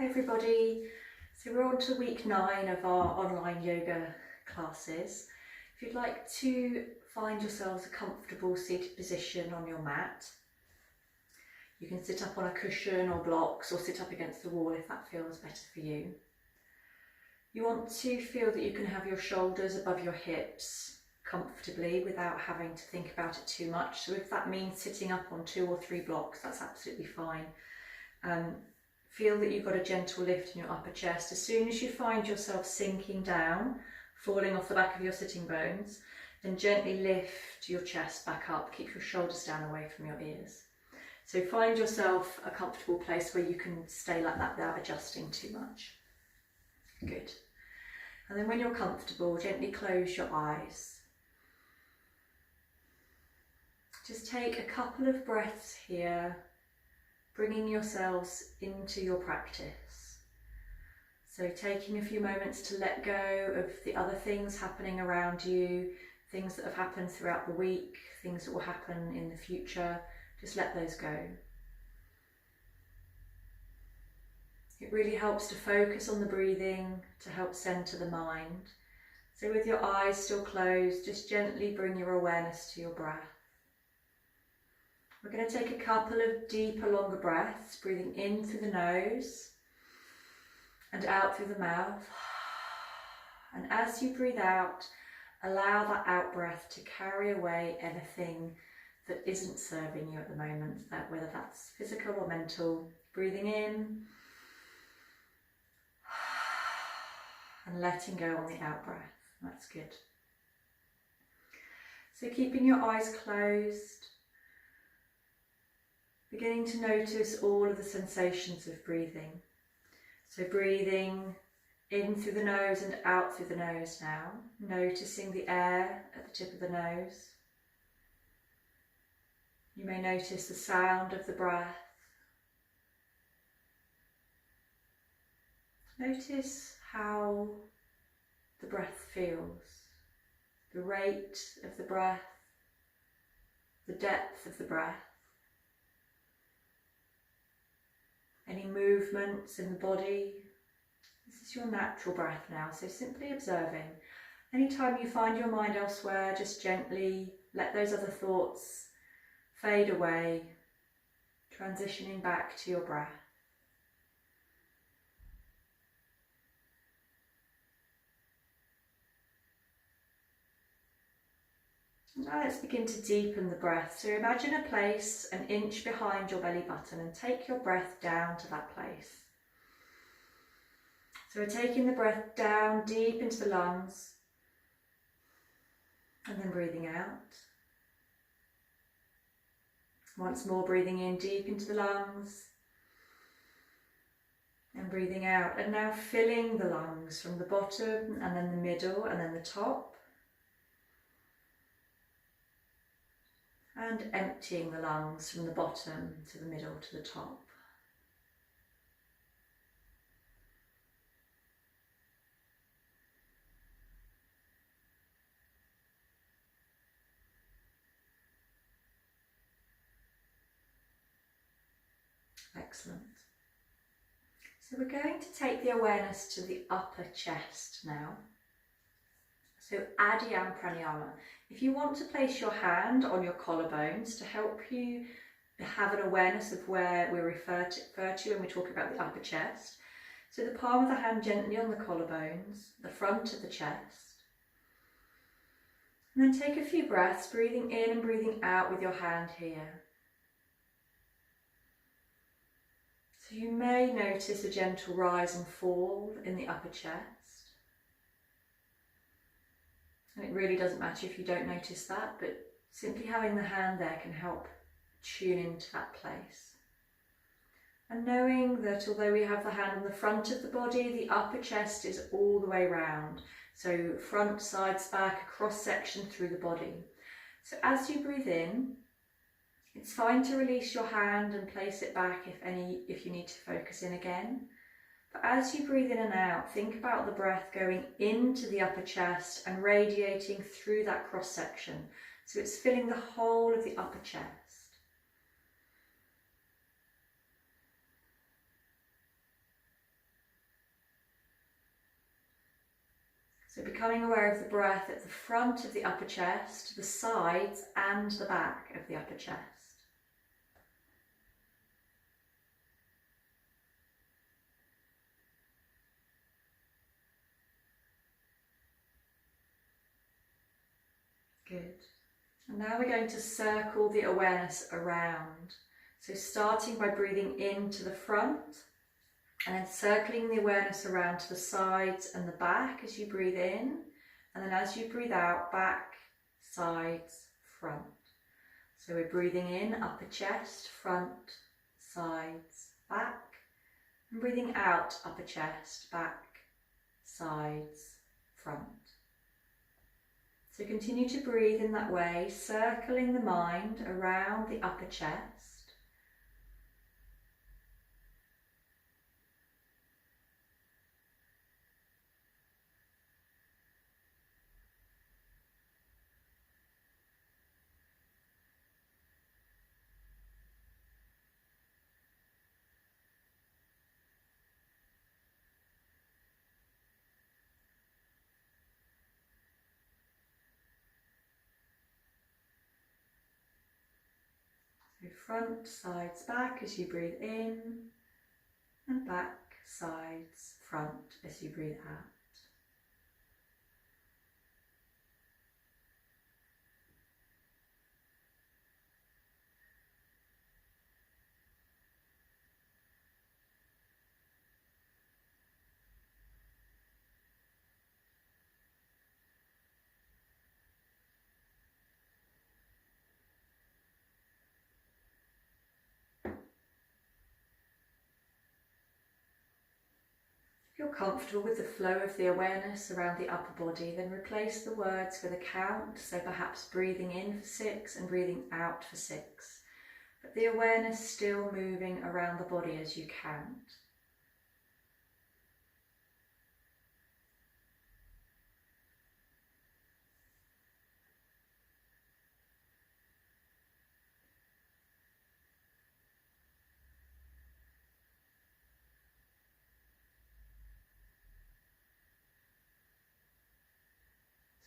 Hi everybody, so we're on to week 9 of our online yoga classes. If you'd like to find yourselves a comfortable seated position on your mat, you can sit up on a cushion or blocks or sit up against the wall if that feels better for you. You want to feel that you can have your shoulders above your hips comfortably without having to think about it too much. So if that means sitting up on 2 or 3 blocks, that's absolutely fine. Feel that you've got a gentle lift in your upper chest. As soon as you find yourself sinking down, falling off the back of your sitting bones, then gently lift your chest back up. Keep your shoulders down away from your ears. So find yourself a comfortable place where you can stay like that without adjusting too much. Good. And then when you're comfortable, gently close your eyes. Just take a couple of breaths here, bringing yourselves into your practice. So taking a few moments to let go of the other things happening around you, things that have happened throughout the week, things that will happen in the future, just let those go. It really helps to focus on the breathing, to help center the mind. So with your eyes still closed, just gently bring your awareness to your breath. We're going to take a couple of deeper, longer breaths, breathing in through the nose and out through the mouth. And as you breathe out, allow that out breath to carry away anything that isn't serving you at the moment, whether that's physical or mental. Breathing in and letting go on the out breath. That's good. So keeping your eyes closed, beginning to notice all of the sensations of breathing. So breathing in through the nose and out through the nose now, noticing the air at the tip of the nose. You may notice the sound of the breath. Notice how the breath feels, the rate of the breath, the depth of the breath. Any movements in the body. This is your natural breath now, so simply observing. Anytime you find your mind elsewhere, just gently let those other thoughts fade away, transitioning back to your breath. Now let's begin to deepen the breath. So imagine a place an inch behind your belly button and take your breath down to that place. So we're taking the breath down deep into the lungs and then breathing out. Once more breathing in deep into the lungs and breathing out. And now filling the lungs from the bottom and then the middle and then the top. And emptying the lungs from the bottom to the middle to the top. Excellent. So we're going to take the awareness to the upper chest now. So Pranayama. If you want to place your hand on your collarbones to help you have an awareness of where we refer to when we talk about the upper chest. So the palm of the hand gently on the collarbones, the front of the chest. And then take a few breaths, breathing in and breathing out with your hand here. So you may notice a gentle rise and fall in the upper chest. And it really doesn't matter if you don't notice that, but simply having the hand there can help tune into that place. And knowing that although we have the hand on the front of the body, the upper chest is all the way round. So front, sides, back, a cross section through the body. So as you breathe in, it's fine to release your hand and place it back if you need to focus in again. But as you breathe in and out, think about the breath going into the upper chest and radiating through that cross section. So it's filling the whole of the upper chest. So becoming aware of the breath at the front of the upper chest, the sides and the back of the upper chest. Good. And now we're going to circle the awareness around. So starting by breathing into the front and then circling the awareness around to the sides and the back as you breathe in. And then as you breathe out, back, sides, front. So we're breathing in, upper chest, front, sides, back. And breathing out, upper chest, back, sides, front. So continue to breathe in that way, circling the mind around the upper chest. So front, sides, back as you breathe in, and back, sides, front as you breathe out. If you're comfortable with the flow of the awareness around the upper body, then replace the words with a count, so perhaps breathing in for 6 and breathing out for 6. But the awareness still moving around the body as you count.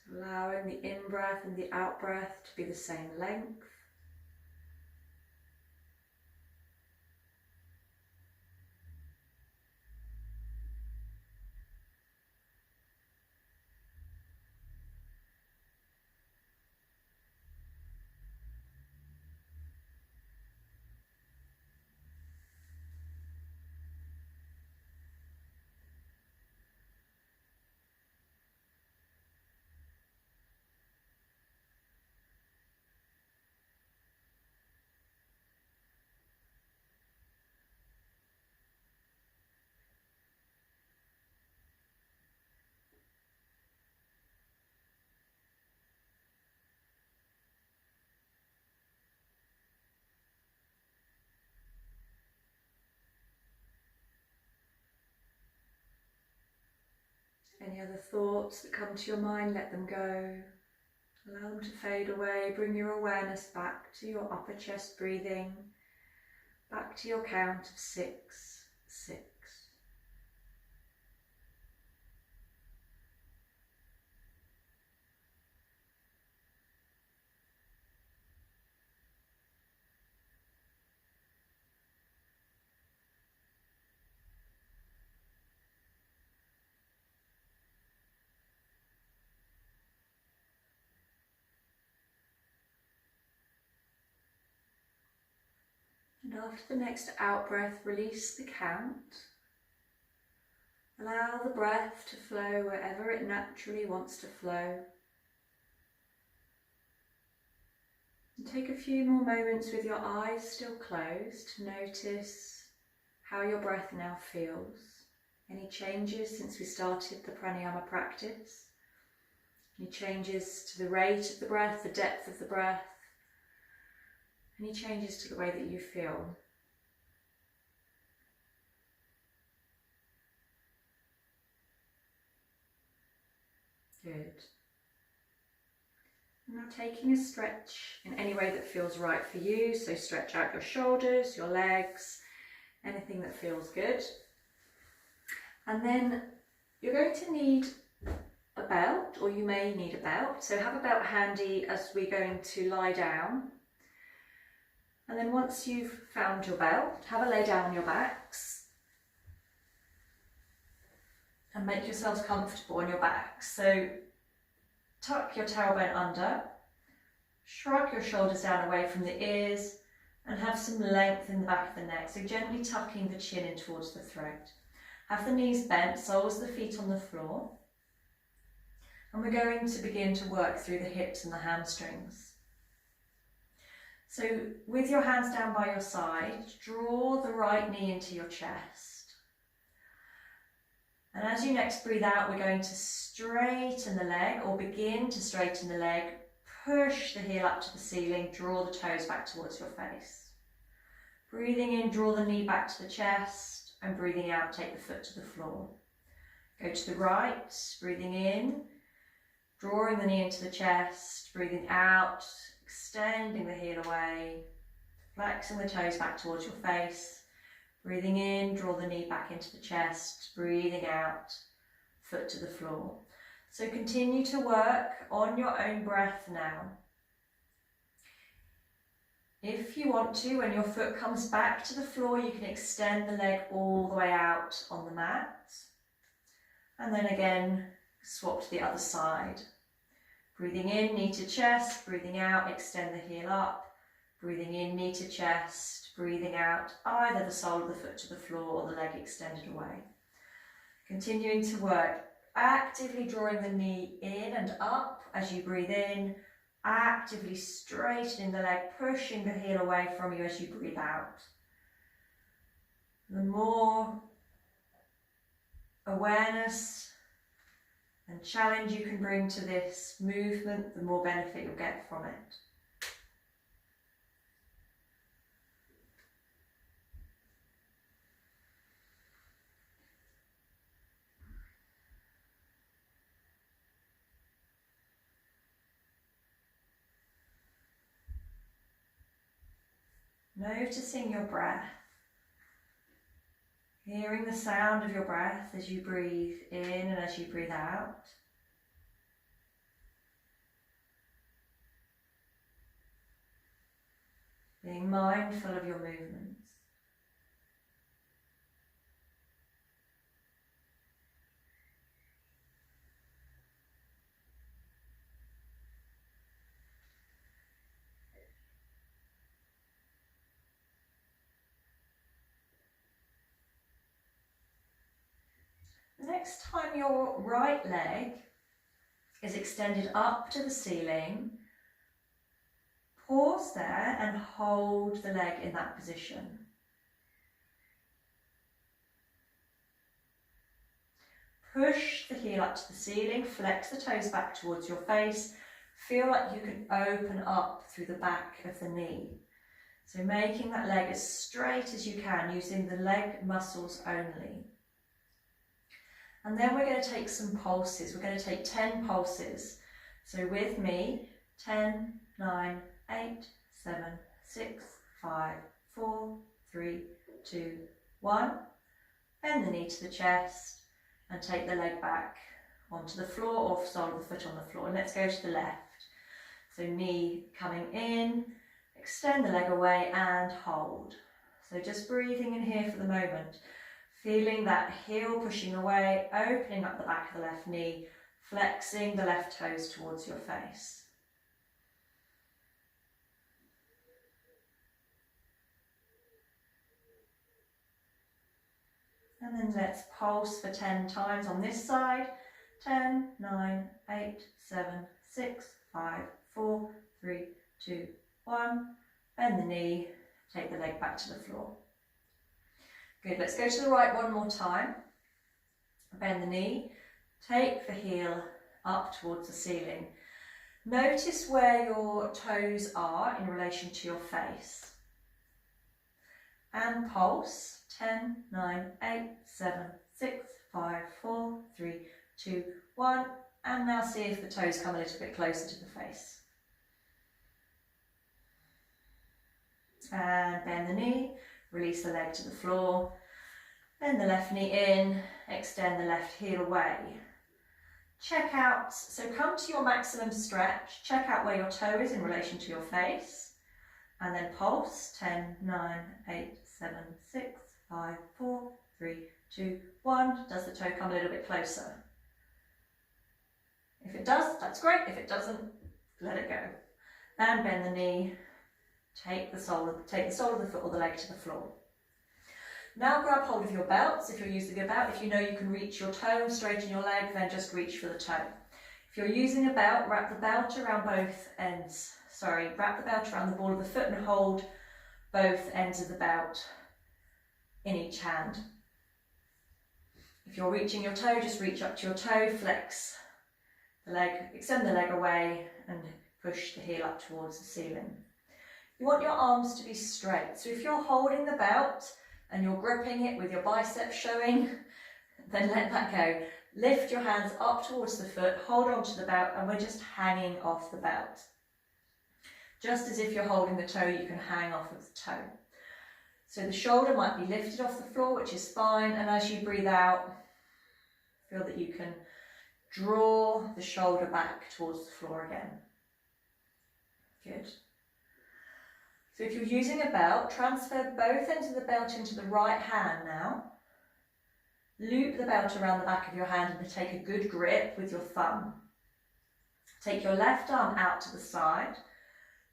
So allowing the in-breath and the out-breath to be the same length. Any other thoughts that come to your mind, let them go. Allow them to fade away. Bring your awareness back to your upper chest breathing, back to your count of 6, 6. And after the next out-breath, release the count. Allow the breath to flow wherever it naturally wants to flow. And take a few more moments with your eyes still closed to notice how your breath now feels. Any changes since we started the pranayama practice? Any changes to the rate of the breath, the depth of the breath? Any changes to the way that you feel? Good. Now taking a stretch in any way that feels right for you. So stretch out your shoulders, your legs, anything that feels good. And then you're going to need a a belt, or you may need a belt. So have a belt handy as we're going to lie down. And then once you've found your belt, have a lay down on your backs and make yourselves comfortable on your backs. So tuck your tailbone under, shrug your shoulders down away from the ears, and have some length in the back of the neck. So gently tucking the chin in towards the throat. Have the knees bent, soles of the feet on the floor. And we're going to begin to work through the hips and the hamstrings. So with your hands down by your side, draw the right knee into your chest. And as you next breathe out, we're going to straighten the leg, or begin to straighten the leg. Push the heel up to the ceiling, draw the toes back towards your face. Breathing in, draw the knee back to the chest, and breathing out, take the foot to the floor. Go to the right, breathing in, drawing the knee into the chest, breathing out, extending the heel away, flexing the toes back towards your face. Breathing in, draw the knee back into the chest, breathing out, foot to the floor. So continue to work on your own breath now. If you want to, when your foot comes back to the floor, you can extend the leg all the way out on the mat. And then again, swap to the other side. Breathing in, knee to chest, breathing out, extend the heel up. Breathing in, knee to chest, breathing out, either the sole of the foot to the floor or the leg extended away. Continuing to work, actively drawing the knee in and up as you breathe in, actively straightening the leg, pushing the heel away from you as you breathe out. The more awareness and challenge you can bring to this movement, the more benefit you'll get from it. Noticing your breath, hearing the sound of your breath as you breathe in and as you breathe out. Being mindful of your movements. The next time your right leg is extended up to the ceiling, pause there and hold the leg in that position. Push the heel up to the ceiling, flex the toes back towards your face. Feel like you can open up through the back of the knee. So making that leg as straight as you can, using the leg muscles only. And then we're going to take some pulses. We're going to take 10 pulses. So with me, 10, 9, 8, 7, 6, 5, 4, 3, 2, 1. Bend the knee to the chest and take the leg back onto the floor, or sole of the foot on the floor. And let's go to the left. So knee coming in, extend the leg away and hold. So just breathing in here for the moment. Feeling that heel pushing away, opening up the back of the left knee, flexing the left toes towards your face. And then let's pulse for 10 times on this side. 10, 9, 8, 7, 6, 5, 4, 3, 2, 1. Bend the knee, take the leg back to the floor. Good, let's go to the right one more time. Bend the knee, take the heel up towards the ceiling. Notice where your toes are in relation to your face. And pulse, 10, 9, 8, 7, 6, 5, 4, 3, 2, 1. And now see if the toes come a little bit closer to the face. And bend the knee. Release the leg to the floor, bend the left knee in, extend the left heel away. Check out, so come to your maximum stretch, check out where your toe is in relation to your face, and then pulse. 10, 9, 8, 7, 6, 5, 4, 3, 2, 1. Does the toe come a little bit closer? If it does, that's great. If it doesn't, let it go. And bend the knee. Take the sole of the foot or the leg to the floor. Now grab hold of your belts if you're using a belt. If you know you can reach your toe and straighten your leg, then just reach for the toe. If you're using a belt, wrap the belt around both ends. Wrap the belt around the ball of the foot and hold both ends of the belt in each hand. If you're reaching your toe, just reach up to your toe, flex the leg, extend the leg away and push the heel up towards the ceiling. You want your arms to be straight. So if you're holding the belt and you're gripping it with your biceps showing, then let that go. Lift your hands up towards the foot, hold on to the belt, and we're just hanging off the belt. Just as if you're holding the toe, you can hang off of the toe. So the shoulder might be lifted off the floor, which is fine, and as you breathe out, feel that you can draw the shoulder back towards the floor again. Good. So if you're using a belt, transfer both ends of the belt into the right hand now. Loop the belt around the back of your hand and take a good grip with your thumb. Take your left arm out to the side.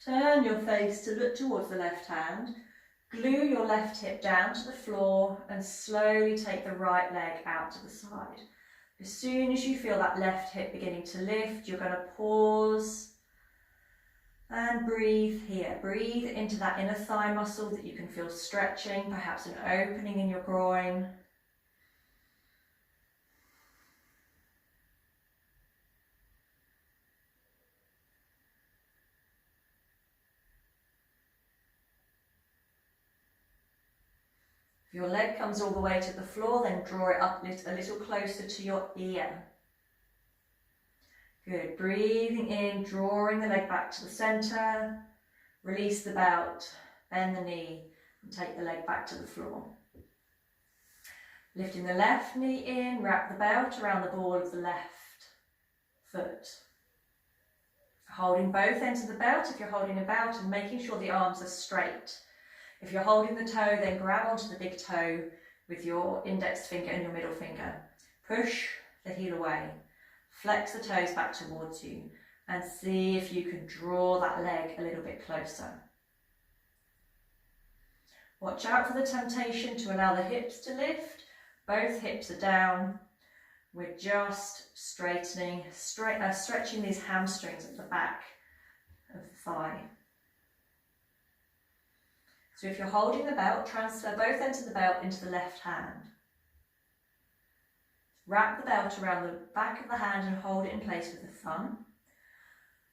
Turn your face to look towards the left hand. Glue your left hip down to the floor and slowly take the right leg out to the side. As soon as you feel that left hip beginning to lift, you're going to pause and breathe here. Breathe into that inner thigh muscle that you can feel stretching, perhaps an opening in your groin. If your leg comes all the way to the floor, then draw it up a little closer to your ear. Good. Breathing in, drawing the leg back to the centre. Release the belt, bend the knee, and take the leg back to the floor. Lifting the left knee in, wrap the belt around the ball of the left foot. Holding both ends of the belt if you're holding a belt, and making sure the arms are straight. If you're holding the toe, then grab onto the big toe with your index finger and your middle finger. Push the heel away. Flex the toes back towards you and see if you can draw that leg a little bit closer. Watch out for the temptation to allow the hips to lift. Both hips are down. We're just straightening, stretching these hamstrings at the back of the thigh. So if you're holding the belt, transfer both ends of the belt into the left hand. Wrap the belt around the back of the hand and hold it in place with the thumb.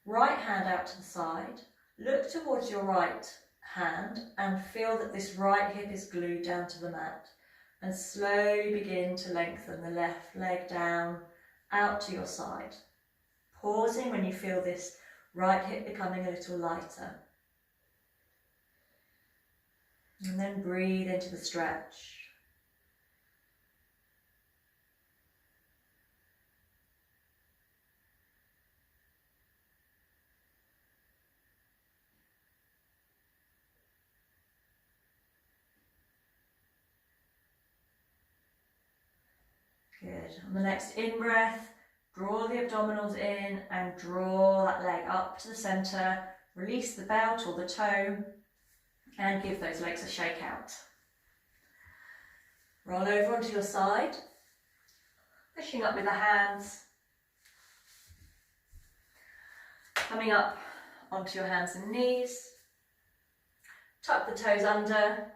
Right hand out to the side. Look towards your right hand and feel that this right hip is glued down to the mat. And slowly begin to lengthen the left leg down out to your side. Pausing when you feel this right hip becoming a little lighter. And then breathe into the stretch. Good. On the next in-breath, draw the abdominals in and draw that leg up to the centre. Release the belt or the toe and give those legs a shake out. Roll over onto your side, pushing up with the hands. Coming up onto your hands and knees. Tuck the toes under,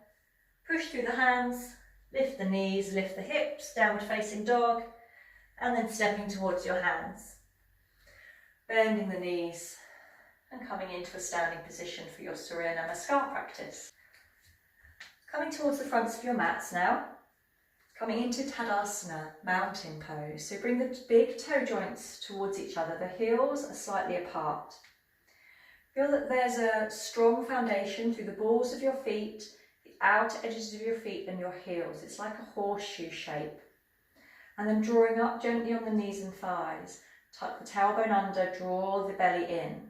push through the hands. Lift the knees, lift the hips, downward facing dog, and then stepping towards your hands. Bending the knees and coming into a standing position for your Surya Namaskar practice. Coming towards the fronts of your mats now. Coming into Tadasana, mountain pose. So bring the big toe joints towards each other. The heels are slightly apart. Feel that there's a strong foundation through the balls of your feet, outer edges of your feet and your heels. It's like a horseshoe shape. And then drawing up gently on the knees and thighs. Tuck the tailbone under, draw the belly in.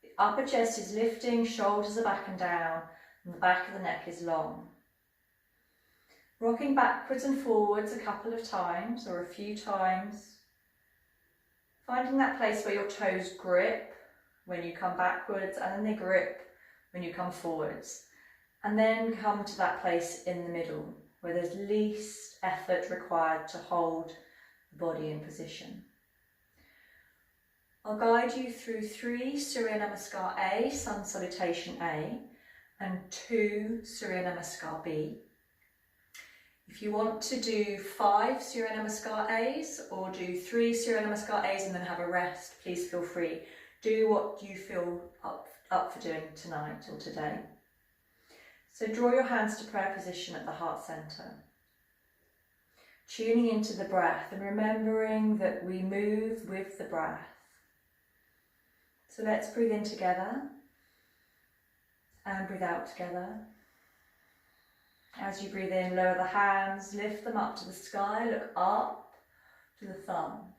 The upper chest is lifting, shoulders are back and down, and the back of the neck is long. Rocking backwards and forwards a couple of times, or a few times. Finding that place where your toes grip when you come backwards, and then they grip when you come forwards. And then come to that place in the middle, where there's least effort required to hold the body in position. I'll guide you through 3 Surya Namaskar A, Sun Salutation A, and 2 Surya Namaskar B. If you want to do 5 Surya Namaskar A's or do 3 Surya Namaskar A's and then have a rest, please feel free. Do what you feel up for doing tonight or today. So draw your hands to prayer position at the heart centre. Tuning into the breath and remembering that we move with the breath. So let's breathe in together and breathe out together. As you breathe in, lower the hands, lift them up to the sky, look up to the thumbs.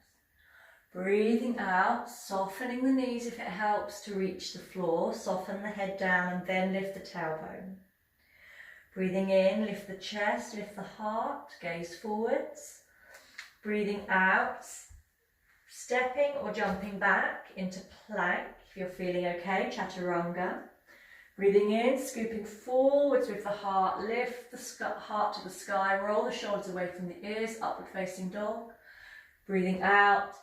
Breathing out, softening the knees if it helps to reach the floor, soften the head down and then lift the tailbone. Breathing in, lift the chest, lift the heart, gaze forwards. Breathing out, stepping or jumping back into plank if you're feeling okay, chaturanga. Breathing in, scooping forwards with the heart, lift the heart to the sky, roll the shoulders away from the ears, upward facing dog. Breathing out,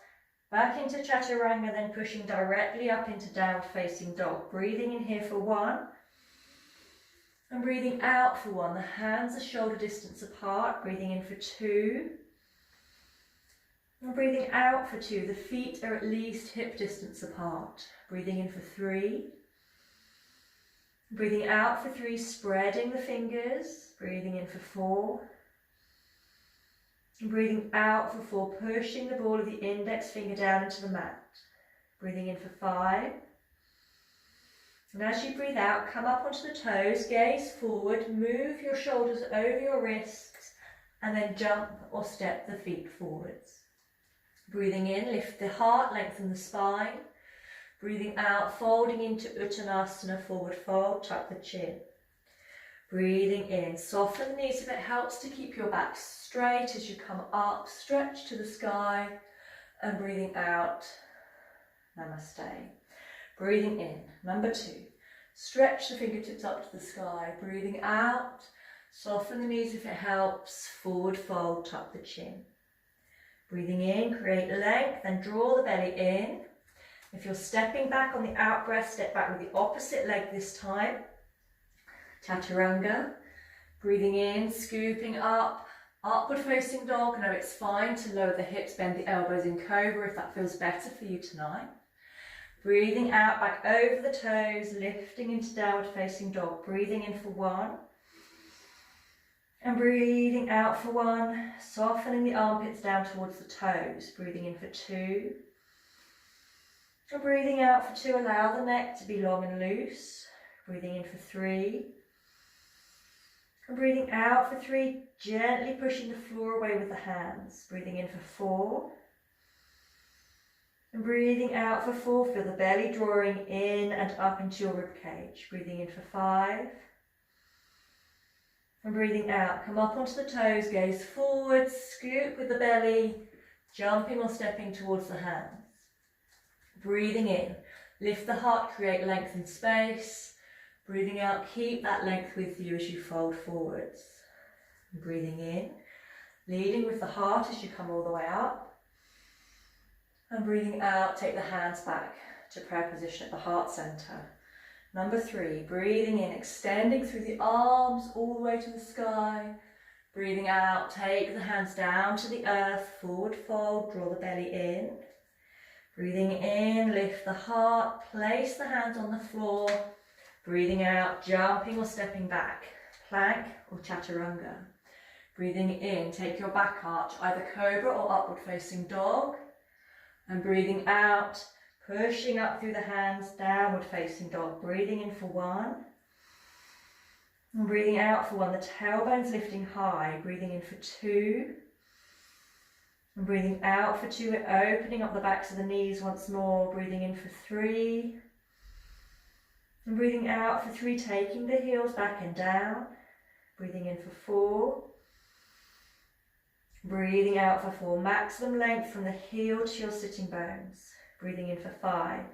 back into chaturanga, then pushing directly up into downward facing dog. Breathing in here for 1. And breathing out for 1. The hands are shoulder distance apart. Breathing in for 2. And breathing out for 2. The feet are at least hip distance apart. Breathing in for 3. Breathing out for 3, spreading the fingers. Breathing in for 4. And breathing out for 4, pushing the ball of the index finger down into the mat. Breathing in for 5. And as you breathe out, come up onto the toes, gaze forward, move your shoulders over your wrists, and then jump or step the feet forwards. Breathing in, lift the heart, lengthen the spine. Breathing out, folding into Uttanasana, forward fold, tuck the chin. Breathing in, soften the knees if it helps to keep your back straight as you come up, stretch to the sky, and breathing out, namaste. Breathing in, number 2, stretch the fingertips up to the sky. Breathing out, soften the knees if it helps, forward fold, tuck the chin. Breathing in, create length and draw the belly in. If you're stepping back on the out breath, step back with the opposite leg this time. Chaturanga. Breathing in, scooping up, upward facing dog. No, it's fine to lower the hips, bend the elbows in cobra if that feels better for you tonight. Breathing out, back over the toes, lifting into downward facing dog. Breathing in for 1. And breathing out for 1, softening the armpits down towards the toes. Breathing in for 2. And breathing out for 2, allow the neck to be long and loose. Breathing in for 3. And breathing out for 3, gently pushing the floor away with the hands. Breathing in for 4. And breathing out for 4, feel the belly drawing in and up into your ribcage. Breathing in for 5. And breathing out, come up onto the toes, gaze forward, scoop with the belly, jumping or stepping towards the hands. Breathing in, lift the heart, create length and space. Breathing out, keep that length with you as you fold forwards. Breathing in, leading with the heart as you come all the way up. And breathing out, take the hands back to prayer position at the heart centre. Number 3, breathing in, extending through the arms all the way to the sky. Breathing out, take the hands down to the earth, forward fold, draw the belly in. Breathing in, lift the heart, place the hands on the floor. Breathing out, jumping or stepping back, plank or chaturanga. Breathing in, take your back arch, either cobra or upward facing dog. And breathing out, pushing up through the hands, downward facing dog. Breathing in for 1. And breathing out for 1, the tailbone's lifting high. Breathing in for 2. And breathing out for 2, we're opening up the backs of the knees once more. Breathing in for 3. And breathing out for 3, taking the heels back and down. Breathing in for 4. Breathing out for 4, maximum length from the heel to your sitting bones. Breathing in for 5.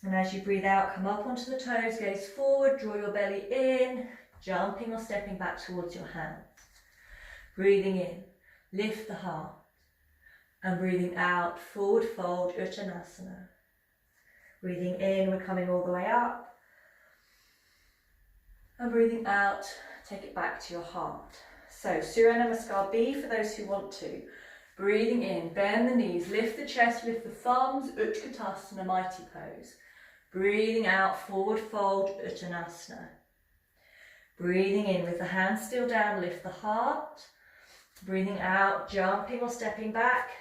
And as you breathe out, come up onto the toes, gaze forward, draw your belly in, jumping or stepping back towards your hands. Breathing in, lift the heart. And breathing out, forward fold, Uttanasana. Breathing in, we're coming all the way up. And breathing out, take it back to your heart. So, Surya Namaskar B for those who want to. Breathing in, bend the knees, lift the chest, lift the thumbs, Utkatasana, mighty pose. Breathing out, forward fold, Uttanasana. Breathing in with the hands still down, lift the heart. Breathing out, jumping or stepping back,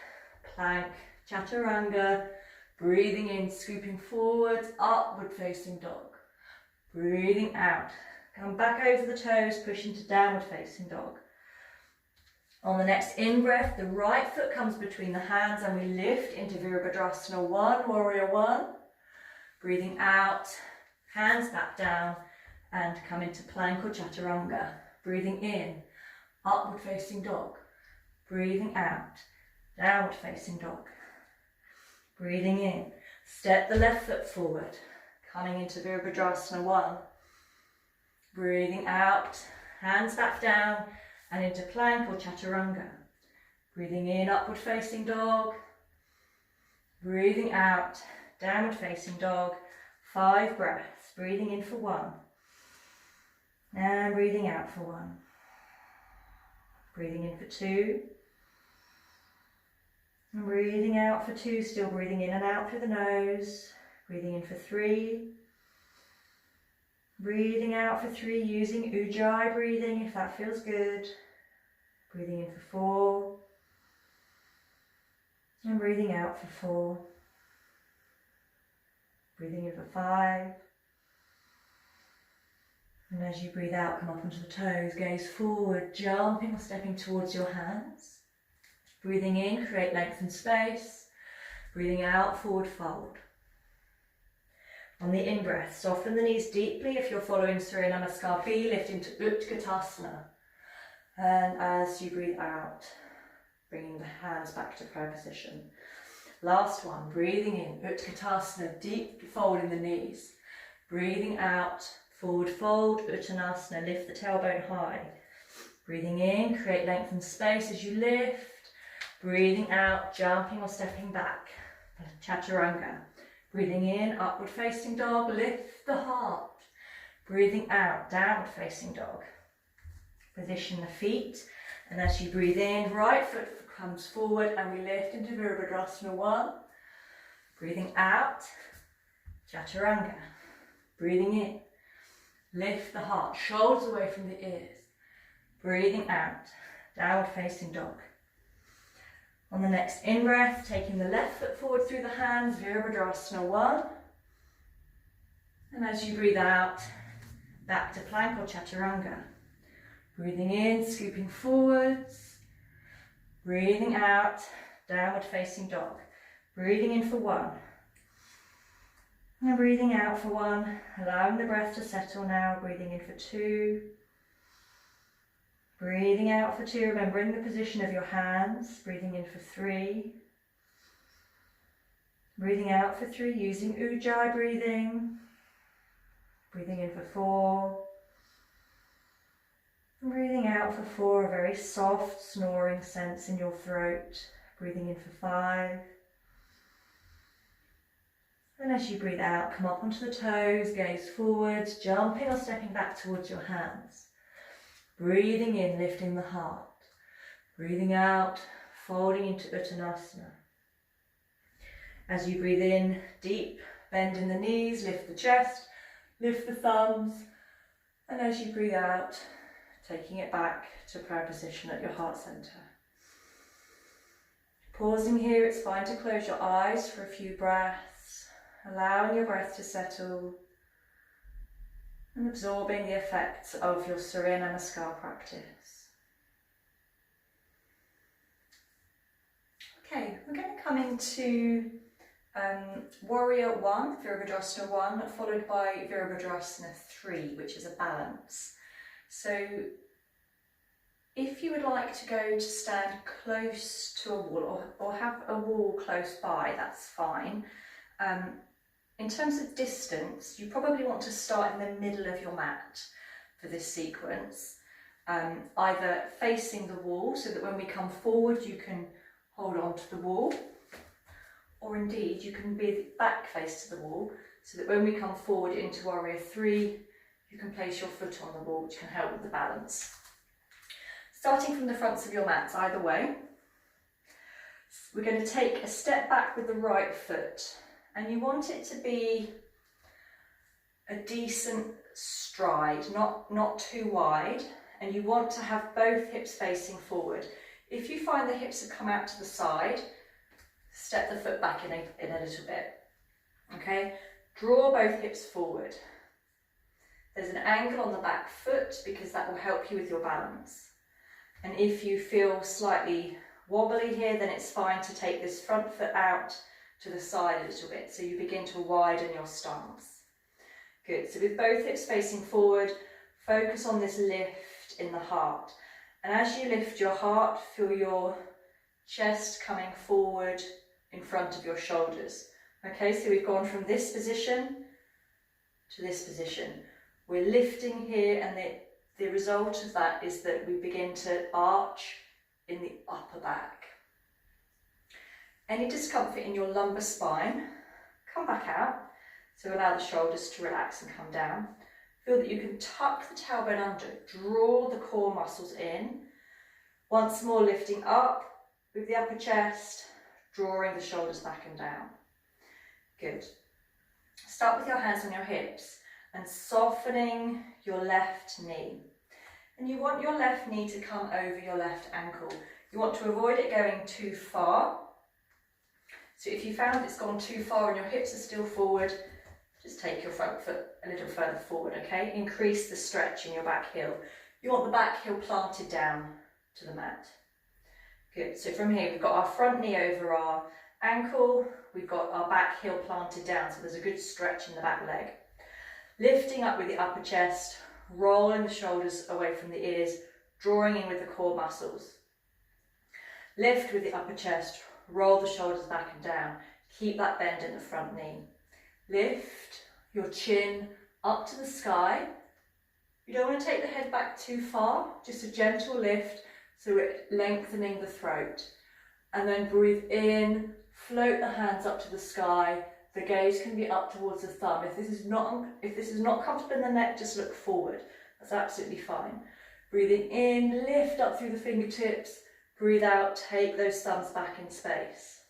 plank, chaturanga. Breathing in, scooping forwards, upward facing dog. Breathing out, come back over the toes, push into downward facing dog. On the next in-breath, the right foot comes between the hands and we lift into Virabhadrasana 1, Warrior 1. Breathing out, hands back down and come into plank or chaturanga. Breathing in, upward facing dog. Breathing out, downward facing dog. Breathing in, step the left foot forward, coming into Virabhadrasana 1. Breathing out, hands back down and into plank or chaturanga. Breathing in, upward facing dog. Breathing out, downward facing dog. 5 breaths. Breathing in for 1. And breathing out for 1. Breathing in for 2. And breathing out for 2, still breathing in and out through the nose. Breathing in for 3. Breathing out for 3, using Ujjayi breathing if that feels good. Breathing in for 4. And breathing out for 4. Breathing in for 5. And as you breathe out, come up onto the toes, gaze forward, jumping or stepping towards your hands. Breathing in, create length and space. Breathing out, forward fold. On the in-breath, soften the knees deeply. If you're following Surya Namaskar B, lift into Utkatasana. And as you breathe out, bringing the hands back to prayer position. Last one, breathing in, Utkatasana, deep folding the knees. Breathing out, forward fold, Uttanasana, lift the tailbone high. Breathing in, create length and space as you lift. Breathing out, jumping or stepping back, chaturanga. Breathing in, upward facing dog, lift the heart. Breathing out, downward facing dog. Position the feet, and as you breathe in, right foot comes forward and we lift into Virabhadrasana 1. Breathing out, chaturanga. Breathing in, lift the heart, shoulders away from the ears. Breathing out, downward facing dog. On the next in-breath, taking the left foot forward through the hands, Virabhadrasana 1. And as you breathe out, back to plank or chaturanga. Breathing in, scooping forwards. Breathing out, downward facing dog. Breathing in for 1. And breathing out for 1, allowing the breath to settle now, breathing in for 2. Breathing out for 2, remembering the position of your hands, breathing in for 3. Breathing out for 3, using Ujjayi breathing. Breathing in for 4. And breathing out for 4, a very soft snoring sense in your throat. Breathing in for 5. And as you breathe out, come up onto the toes, gaze forwards, jumping or stepping back towards your hands. Breathing in, lifting the heart. Breathing out, folding into Uttanasana. As you breathe in, deep bend in the knees, lift the chest, lift the thumbs. And as you breathe out, taking it back to prayer position at your heart center. Pausing here, it's fine to close your eyes for a few breaths, allowing your breath to settle and absorbing the effects of your Surya Namaskar practice. coming to Warrior 1, Virabhadrasana 1, followed by Virabhadrasana 3, which is a balance. So if you would like to go to stand close to a wall or have a wall close by, that's fine. In terms of distance, you probably want to start in the middle of your mat for this sequence, either facing the wall so that when we come forward you can hold on to the wall, or indeed you can be back face to the wall so that when we come forward into Warrior 3 you can place your foot on the wall, which can help with the balance. Starting from the fronts of your mats either way, we're going to take a step back with the right foot, and you want it to be a decent stride, not too wide, and you want to have both hips facing forward. If you find the hips have come out to the side, step the foot back in a little bit. Okay, draw both hips forward. There's an angle on the back foot because that will help you with your balance. And if you feel slightly wobbly here, then it's fine to take this front foot out to the side a little bit, so you begin to widen your stance. Good, so with both hips facing forward, focus on this lift in the heart. And as you lift your heart, feel your chest coming forward in front of your shoulders. Okay, so we've gone from this position to this position. We're lifting here, and the result of that is that we begin to arch in the upper back. Any discomfort in your lumbar spine, come back out. So allow the shoulders to relax and come down. Feel that you can tuck the tailbone under, draw the core muscles in. Once more lifting up with the upper chest, drawing the shoulders back and down. Good. Start with your hands on your hips and softening your left knee. And you want your left knee to come over your left ankle. You want to avoid it going too far. So if you found it's gone too far and your hips are still forward, just take your front foot a little further forward, okay? Increase the stretch in your back heel. You want the back heel planted down to the mat. Good, so from here we've got our front knee over our ankle, we've got our back heel planted down, so there's a good stretch in the back leg. Lifting up with the upper chest, rolling the shoulders away from the ears, drawing in with the core muscles. Lift with the upper chest, roll the shoulders back and down. Keep that bend in the front knee. Lift your chin up to the sky. You don't want to take the head back too far, just a gentle lift so we're lengthening the throat. And then breathe in, float the hands up to the sky. The gaze can be up towards the thumb. If this is not comfortable in the neck, just look forward. That's absolutely fine. Breathing in, lift up through the fingertips. Breathe out, take those thumbs back in space.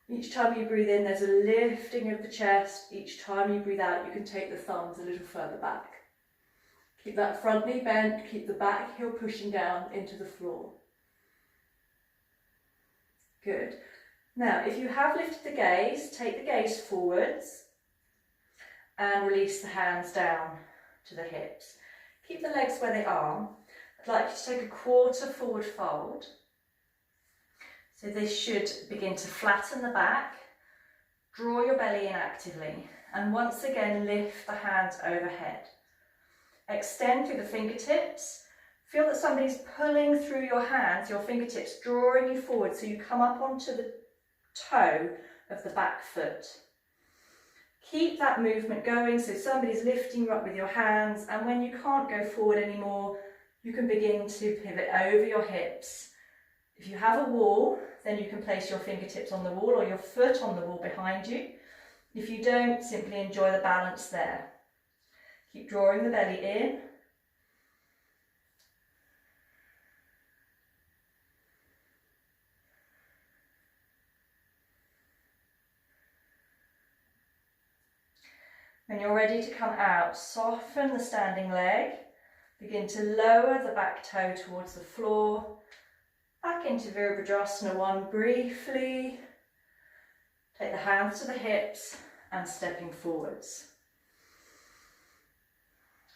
Each time you breathe in, there's a lifting of the chest. Each time you breathe out, you can take the thumbs a little further back. Keep that front knee bent, keep the back heel pushing down into the floor. Good. Now, if you have lifted the gaze, take the gaze forwards and release the hands down to the hips. Keep the legs where they are. I'd like you to take a quarter forward fold. So this should begin to flatten the back. Draw your belly in actively. And once again, lift the hands overhead. Extend through the fingertips. Feel that somebody's pulling through your hands, your fingertips, drawing you forward so you come up onto the toe of the back foot. Keep that movement going, so somebody's lifting you up with your hands, and when you can't go forward anymore, you can begin to pivot over your hips. If you have a wall, then you can place your fingertips on the wall or your foot on the wall behind you. If you don't, simply enjoy the balance there. Keep drawing the belly in. When you're ready to come out, soften the standing leg. Begin to lower the back toe towards the floor. Back into Virabhadrasana 1 briefly. Take the hands to the hips and stepping forwards.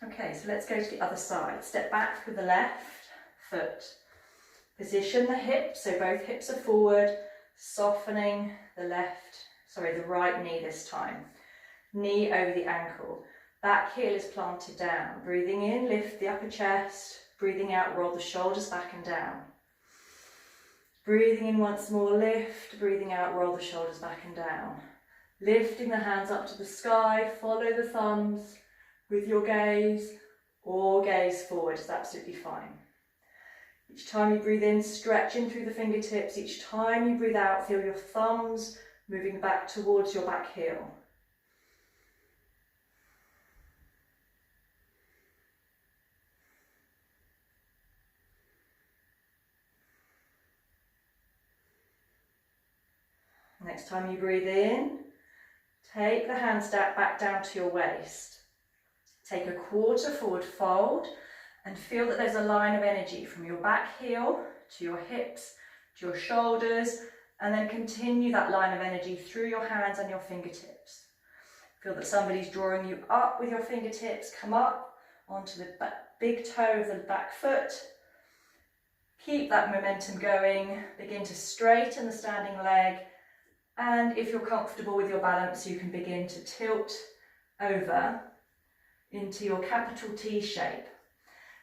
Okay, so let's go to the other side. Step back with the left foot. Position the hips, so both hips are forward. Softening the right knee this time. Knee over the ankle. Back heel is planted down. Breathing in, lift the upper chest. Breathing out, roll the shoulders back and down. Breathing in once more, lift. Breathing out, roll the shoulders back and down. Lifting the hands up to the sky, follow the thumbs with your gaze or gaze forward is absolutely fine. Each time you breathe in, stretch in through the fingertips. Each time you breathe out, feel your thumbs moving back towards your back heel. Next time you breathe in, take the hands back down to your waist. Take a quarter forward fold and feel that there's a line of energy from your back heel to your hips, to your shoulders, and then continue that line of energy through your hands and your fingertips. Feel that somebody's drawing you up with your fingertips. Come up onto the big toe of the back foot. Keep that momentum going. Begin to straighten the standing leg. And if you're comfortable with your balance, you can begin to tilt over into your capital T shape.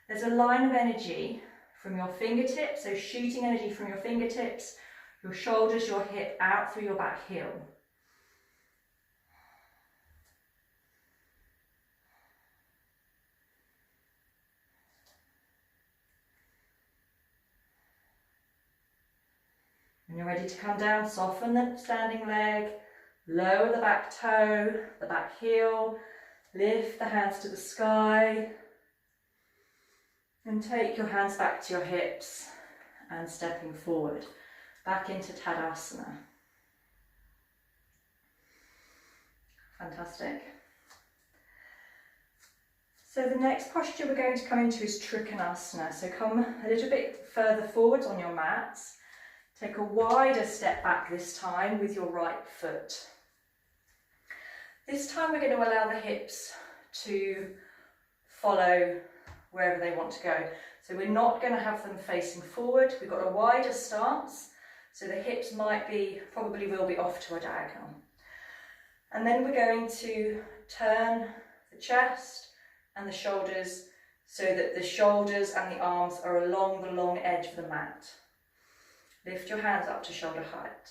There's a line of energy from your fingertips, so shooting energy from your fingertips, your shoulders, your hip, out through your back heel. When you're ready to come down, soften the standing leg, lower the back toe, the back heel, lift the hands to the sky, and take your hands back to your hips and stepping forward, back into Tadasana. Fantastic. So the next posture we're going to come into is Trikonasana. So come a little bit further forwards on your mats. Take a wider step back this time with your right foot. This time we're going to allow the hips to follow wherever they want to go. So we're not going to have them facing forward. We've got a wider stance, so the hips probably will be off to a diagonal. And then we're going to turn the chest and the shoulders so that the shoulders and the arms are along the long edge of the mat. Lift your hands up to shoulder height.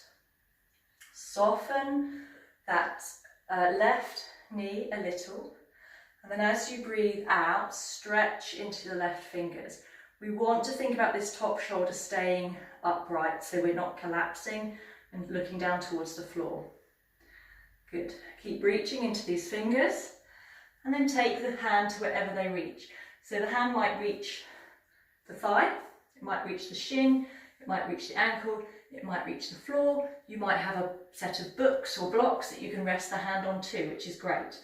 Soften that left knee a little. And then as you breathe out, stretch into the left fingers. We want to think about this top shoulder staying upright so we're not collapsing and looking down towards the floor. Good. Keep reaching into these fingers and then take the hand to wherever they reach. So the hand might reach the thigh, it might reach the shin, it might reach the ankle, it might reach the floor. You might have a set of books or blocks that you can rest the hand on too, which is great.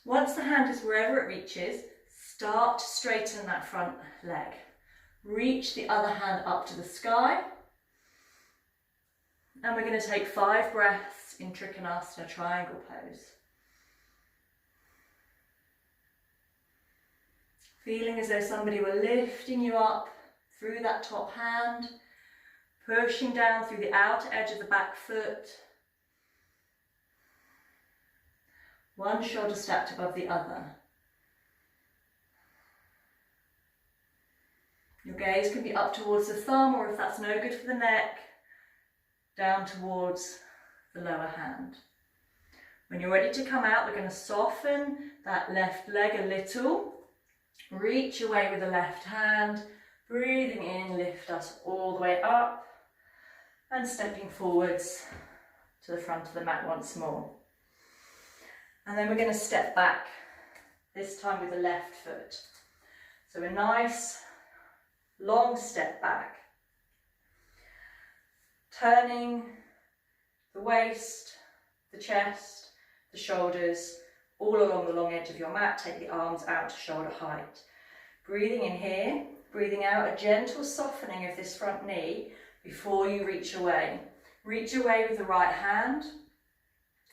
Once the hand is wherever it reaches, start to straighten that front leg. Reach the other hand up to the sky. And we're going to take 5 breaths in Trikonasana, triangle pose. Feeling as though somebody were lifting you up through that top hand, pushing down through the outer edge of the back foot. One shoulder stacked above the other. Your gaze can be up towards the thumb, or if that's no good for the neck, down towards the lower hand. When you're ready to come out, we're going to soften that left leg a little. Reach away with the left hand. Breathing in, lift us all the way up. And stepping forwards to the front of the mat once more. And then we're going to step back, this time with the left foot. So a nice long step back. Turning the waist, the chest, the shoulders, all along the long edge of your mat. Take the arms out to shoulder height. Breathing in here, breathing out, a gentle softening of this front knee before you reach away. Reach away with the right hand.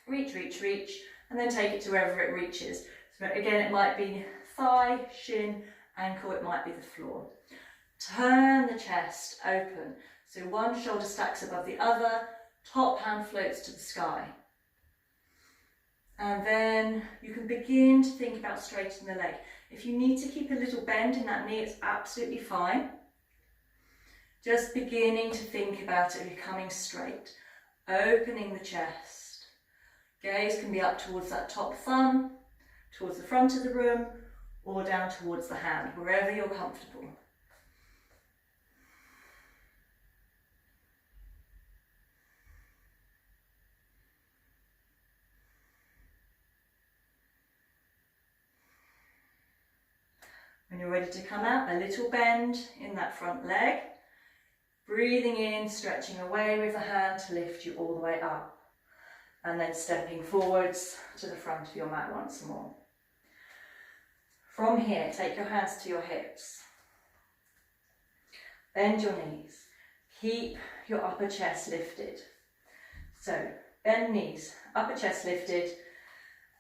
Reach, reach, reach, and then take it to wherever it reaches. So again, it might be thigh, shin, ankle, it might be the floor. Turn the the chest open. So one shoulder stacks above the other, top hand floats to the sky. And then you can begin to think about straightening the leg. If you need to keep a little bend in that knee, it's absolutely fine. Just beginning to think about it becoming straight. Opening the chest. Gaze can be up towards that top thumb, towards the front of the room, or down towards the hand, wherever you're comfortable. When you're ready to come out, a little bend in that front leg. Breathing in, stretching away with the hand to lift you all the way up. And then stepping forwards to the front of your mat once more. From here, take your hands to your hips. Bend your knees. Keep your upper chest lifted. So, bend knees, upper chest lifted,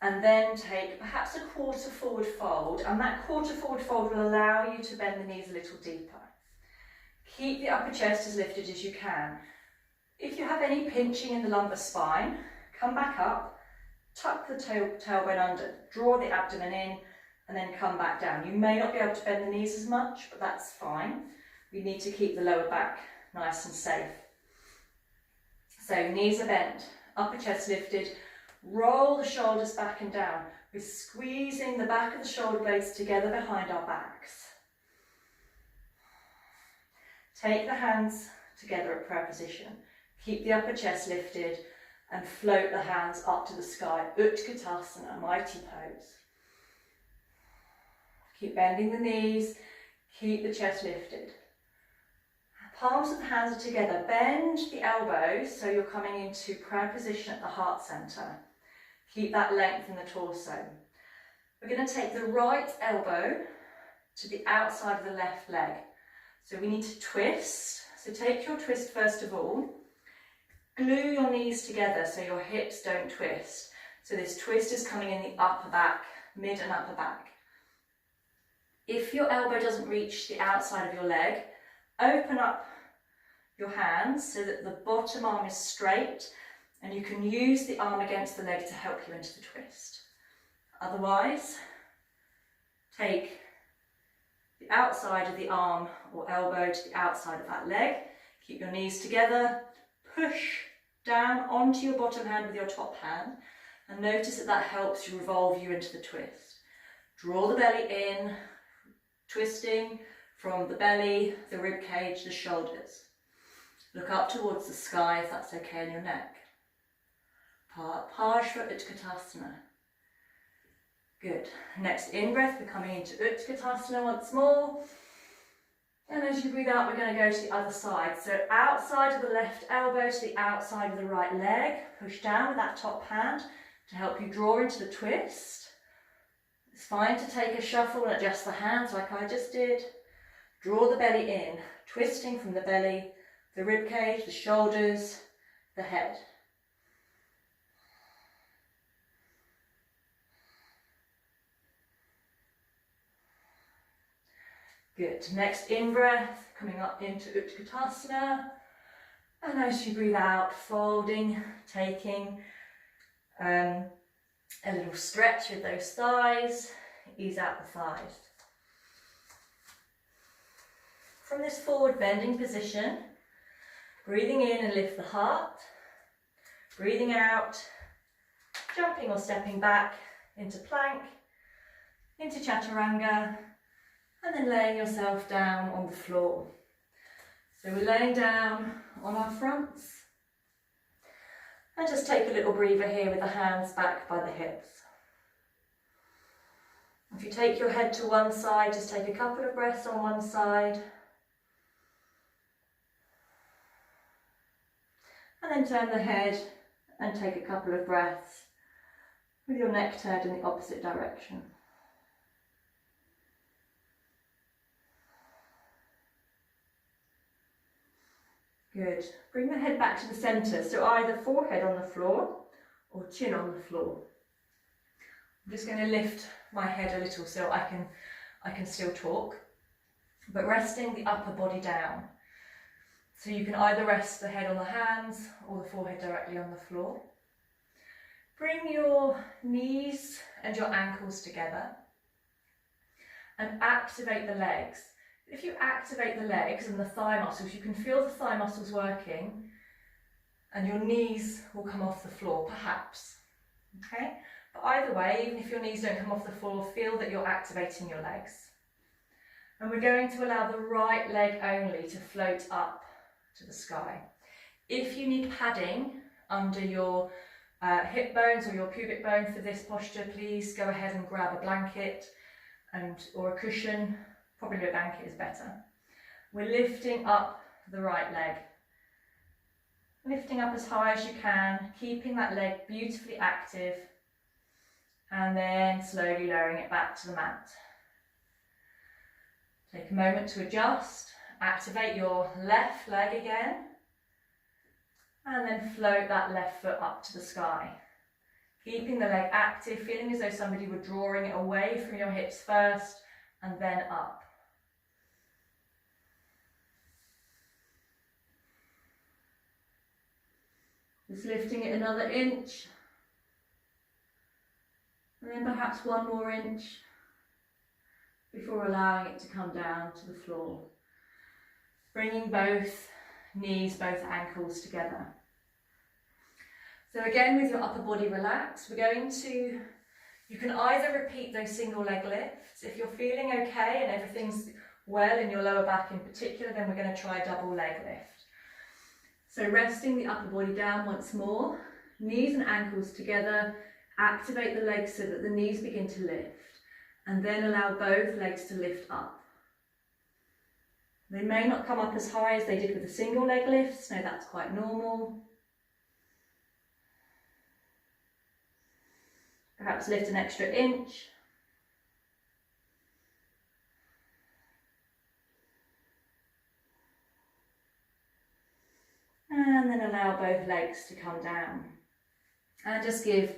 and then take perhaps a quarter forward fold, and that quarter forward fold will allow you to bend the knees a little deeper. Keep the upper chest as lifted as you can. If you have any pinching in the lumbar spine, come back up, tuck the tailbone under, draw the abdomen in, and then come back down. You may not be able to bend the knees as much, but that's fine. We need to keep the lower back nice and safe. So knees are bent, upper chest lifted, roll the shoulders back and down. We're squeezing the back of the shoulder blades together behind our backs. Take the hands together at prayer position. Keep the upper chest lifted and float the hands up to the sky. Utkatasana, mighty pose. Keep bending the knees, keep the chest lifted. Palms of the hands are together. Bend the elbows so you're coming into prayer position at the heart center. Keep that length in the torso. We're going to take the right elbow to the outside of the left leg. So we need to twist. So take your twist first of all. Glue your knees together so your hips don't twist. So this twist is coming in the upper back, mid and upper back. If your elbow doesn't reach the outside of your leg, open up your hands so that the bottom arm is straight and you can use the arm against the leg to help you into the twist. Otherwise, take the outside of the arm or elbow to the outside of that leg. Keep your knees together, push down onto your bottom hand with your top hand, and notice that that helps you revolve you into the twist. Draw the belly in, twisting from the belly, the rib cage, the shoulders. Look up towards the sky if that's okay in your neck. Parshva Utkatasana. Good. Next in-breath, we're coming into Utkatasana once more. And as you breathe out, we're going to go to the other side. So outside of the left elbow to the outside of the right leg. Push down with that top hand to help you draw into the twist. It's fine to take a shuffle and adjust the hands like I just did. Draw the belly in, twisting from the belly, the rib cage, the shoulders, the head. Good. Next in-breath, coming up into Utkatasana. And as you breathe out, folding, taking a little stretch with those thighs. Ease out the thighs. From this forward bending position, breathing in and lift the heart. Breathing out, jumping or stepping back into plank, into chaturanga, and then laying yourself down on the floor. So we're laying down on our fronts. And just take a little breather here with the hands back by the hips. If you take your head to one side, just take a couple of breaths on one side. And then turn the head and take a couple of breaths with your neck turned in the opposite direction. Good. Bring the head back to the centre, so either forehead on the floor or chin on the floor. I'm just going to lift my head a little so I can still talk. but resting the upper body down. So you can either rest the head on the hands or the forehead directly on the floor. Bring your knees and your ankles together and activate the legs. If you activate the legs and the thigh muscles, you can feel the thigh muscles working and your knees will come off the floor, perhaps. Okay? But either way, even if your knees don't come off the floor, feel that you're activating your legs. And we're going to allow the right leg only to float up to the sky. If you need padding under your hip bones or your pubic bone for this posture, please go ahead and grab a blanket or a cushion. Probably a blanket is better. We're lifting up the right leg. Lifting up as high as you can, keeping that leg beautifully active, and then slowly lowering it back to the mat. Take a moment to adjust, activate your left leg again, and then float that left foot up to the sky. Keeping the leg active, feeling as though somebody were drawing it away from your hips first, and then up. Just lifting it another inch, and then perhaps one more inch before allowing it to come down to the floor. Bringing both knees, both ankles together. So again, with your upper body relaxed, we're going to, you can either repeat those single leg lifts. If you're feeling okay and everything's well in your lower back in particular, then we're going to try a double leg lift. So resting the upper body down once more, knees and ankles together, activate the legs so that the knees begin to lift, and then allow both legs to lift up. They may not come up as high as they did with the single leg lifts, no, that's quite normal. Perhaps lift an extra inch. And then allow both legs to come down. And just give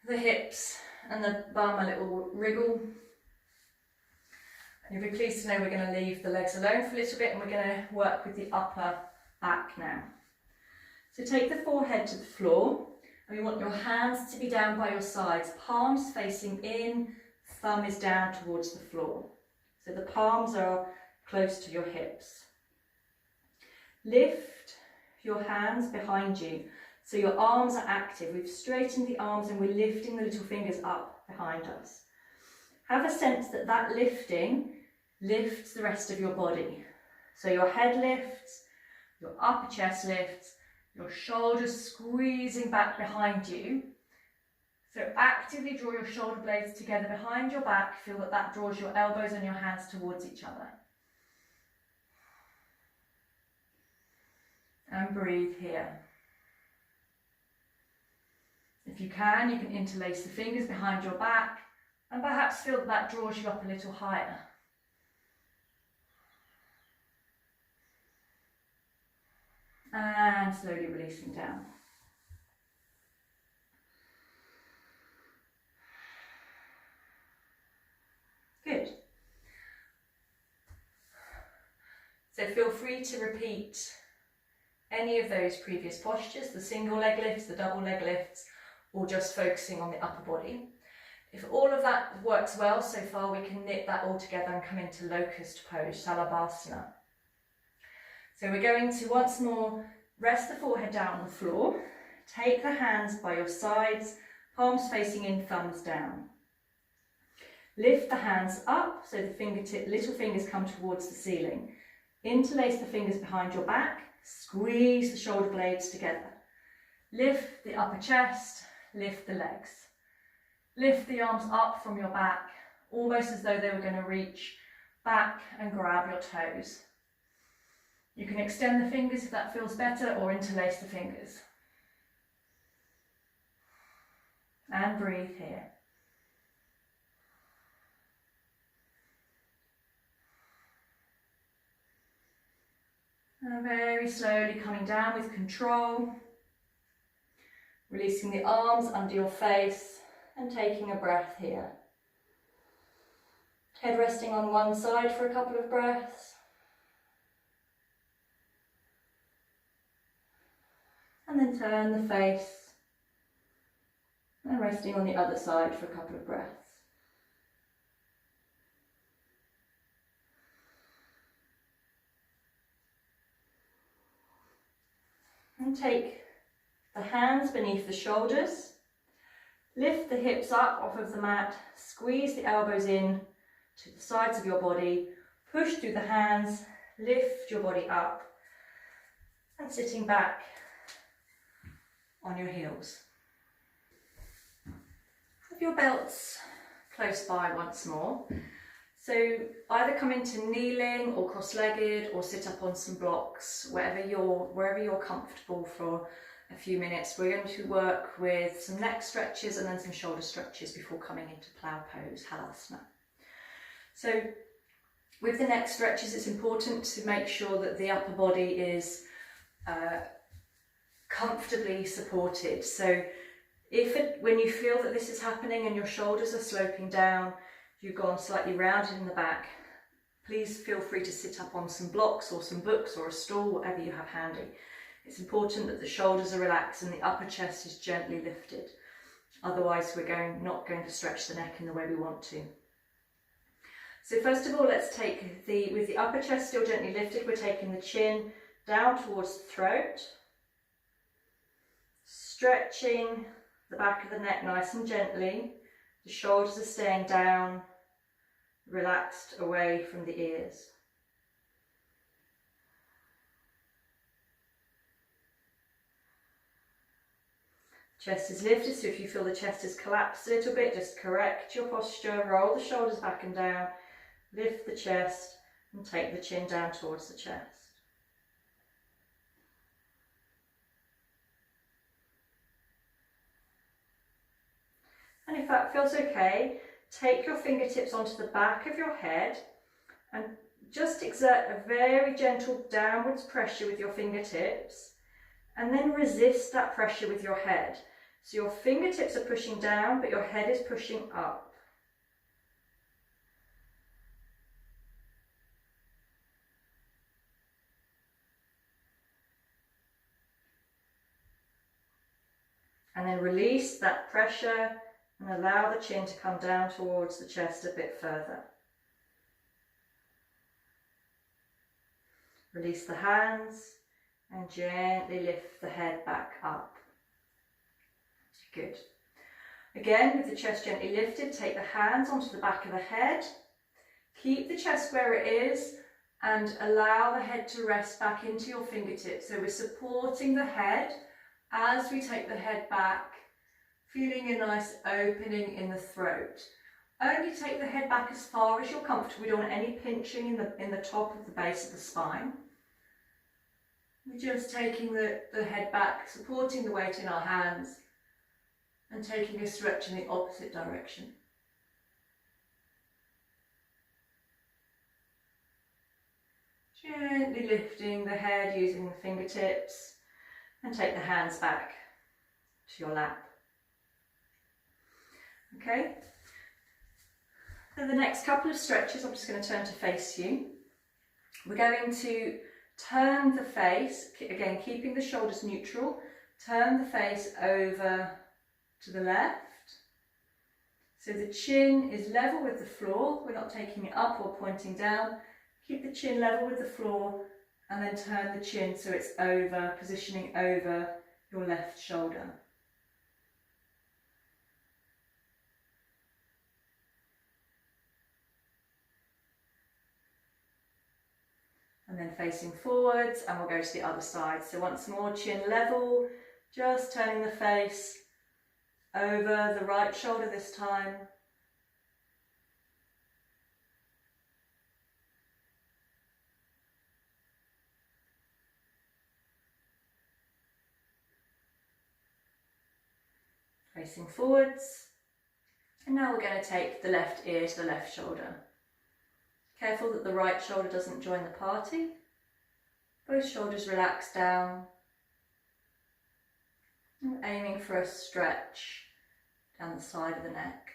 the hips and the bum a little wriggle. And you'll be pleased to know we're going to leave the legs alone for a little bit and we're going to work with the upper back now. So take the forehead to the floor and we want your hands to be down by your sides, palms facing in, thumb is down towards the floor. So the palms are close to your hips. Lift your hands behind you so your arms are active. We've straightened the arms and we're lifting the little fingers up behind us. Have a sense that that lifting lifts the rest of your body. So your head lifts, your upper chest lifts, your shoulders squeezing back behind you. So actively draw your shoulder blades together behind your back. Feel that that draws your elbows and your hands towards each other. And breathe here. If you can interlace the fingers behind your back and perhaps feel that that draws you up a little higher. And slowly releasing down. Good. So feel free to repeat any of those previous postures, the single leg lifts, the double leg lifts, or just focusing on the upper body. If all of that works well so far, we can knit that all together and come into locust pose, Salabhasana. So we're going to once more rest the forehead down on the floor, take the hands by your sides, palms facing in, thumbs down. Lift the hands up so the little fingers come towards the ceiling. Interlace the fingers behind your back, squeeze the shoulder blades together. Lift the upper chest, lift the legs. Lift the arms up from your back, almost as though they were going to reach back and grab your toes. You can extend the fingers if that feels better, or interlace the fingers. And breathe here. And very slowly coming down with control, releasing the arms under your face and taking a breath here. Head resting on one side for a couple of breaths. And then turn the face and resting on the other side for a couple of breaths. And take the hands beneath the shoulders, lift the hips up off of the mat, squeeze the elbows in to the sides of your body, push through the hands, lift your body up, and sitting back on your heels. Have your belts close by once more. So either come into kneeling or cross-legged or sit up on some blocks, wherever you're comfortable for a few minutes. We're going to work with some neck stretches and then some shoulder stretches before coming into plow pose, Halasana. So with the neck stretches, it's important to make sure that the upper body is comfortably supported. So when you feel that this is happening and your shoulders are sloping down, you've gone slightly rounded in the back, please feel free to sit up on some blocks or some books or a stool, whatever you have handy. It's important that the shoulders are relaxed and the upper chest is gently lifted. Otherwise, we're not going to stretch the neck in the way we want to. So first of all, let's take with the upper chest still gently lifted, we're taking the chin down towards the throat, stretching the back of the neck nice and gently. The shoulders are staying down, relaxed away from the ears. Chest is lifted, so if you feel the chest has collapsed a little bit, just correct your posture, roll the shoulders back and down, lift the chest and take the chin down towards the chest. And if that feels okay, take your fingertips onto the back of your head and just exert a very gentle downwards pressure with your fingertips and then resist that pressure with your head. So your fingertips are pushing down, but your head is pushing up. And then release that pressure and allow the chin to come down towards the chest a bit further. Release the hands and gently lift the head back up. Good. Again, with the chest gently lifted, take the hands onto the back of the head. Keep the chest where it is and allow the head to rest back into your fingertips. So we're supporting the head as we take the head back, feeling a nice opening in the throat. Only take the head back as far as you're comfortable. We don't want any pinching in the top of the base of the spine. We're just taking the head back, supporting the weight in our hands and taking a stretch in the opposite direction. Gently lifting the head using the fingertips and take the hands back to your lap. Okay, then the next couple of stretches, I'm just going to turn to face you. We're going to turn the face, again keeping the shoulders neutral, turn the face over to the left. So the chin is level with the floor, we're not taking it up or pointing down. Keep the chin level with the floor and then turn the chin so it's over, positioning over your left shoulder. And then facing forwards, and we'll go to the other side. So once more, chin level, just turning the face over the right shoulder this time. Facing forwards. And now we're going to take the left ear to the left shoulder. Careful that the right shoulder doesn't join the party. Both shoulders relax down. And aiming for a stretch down the side of the neck.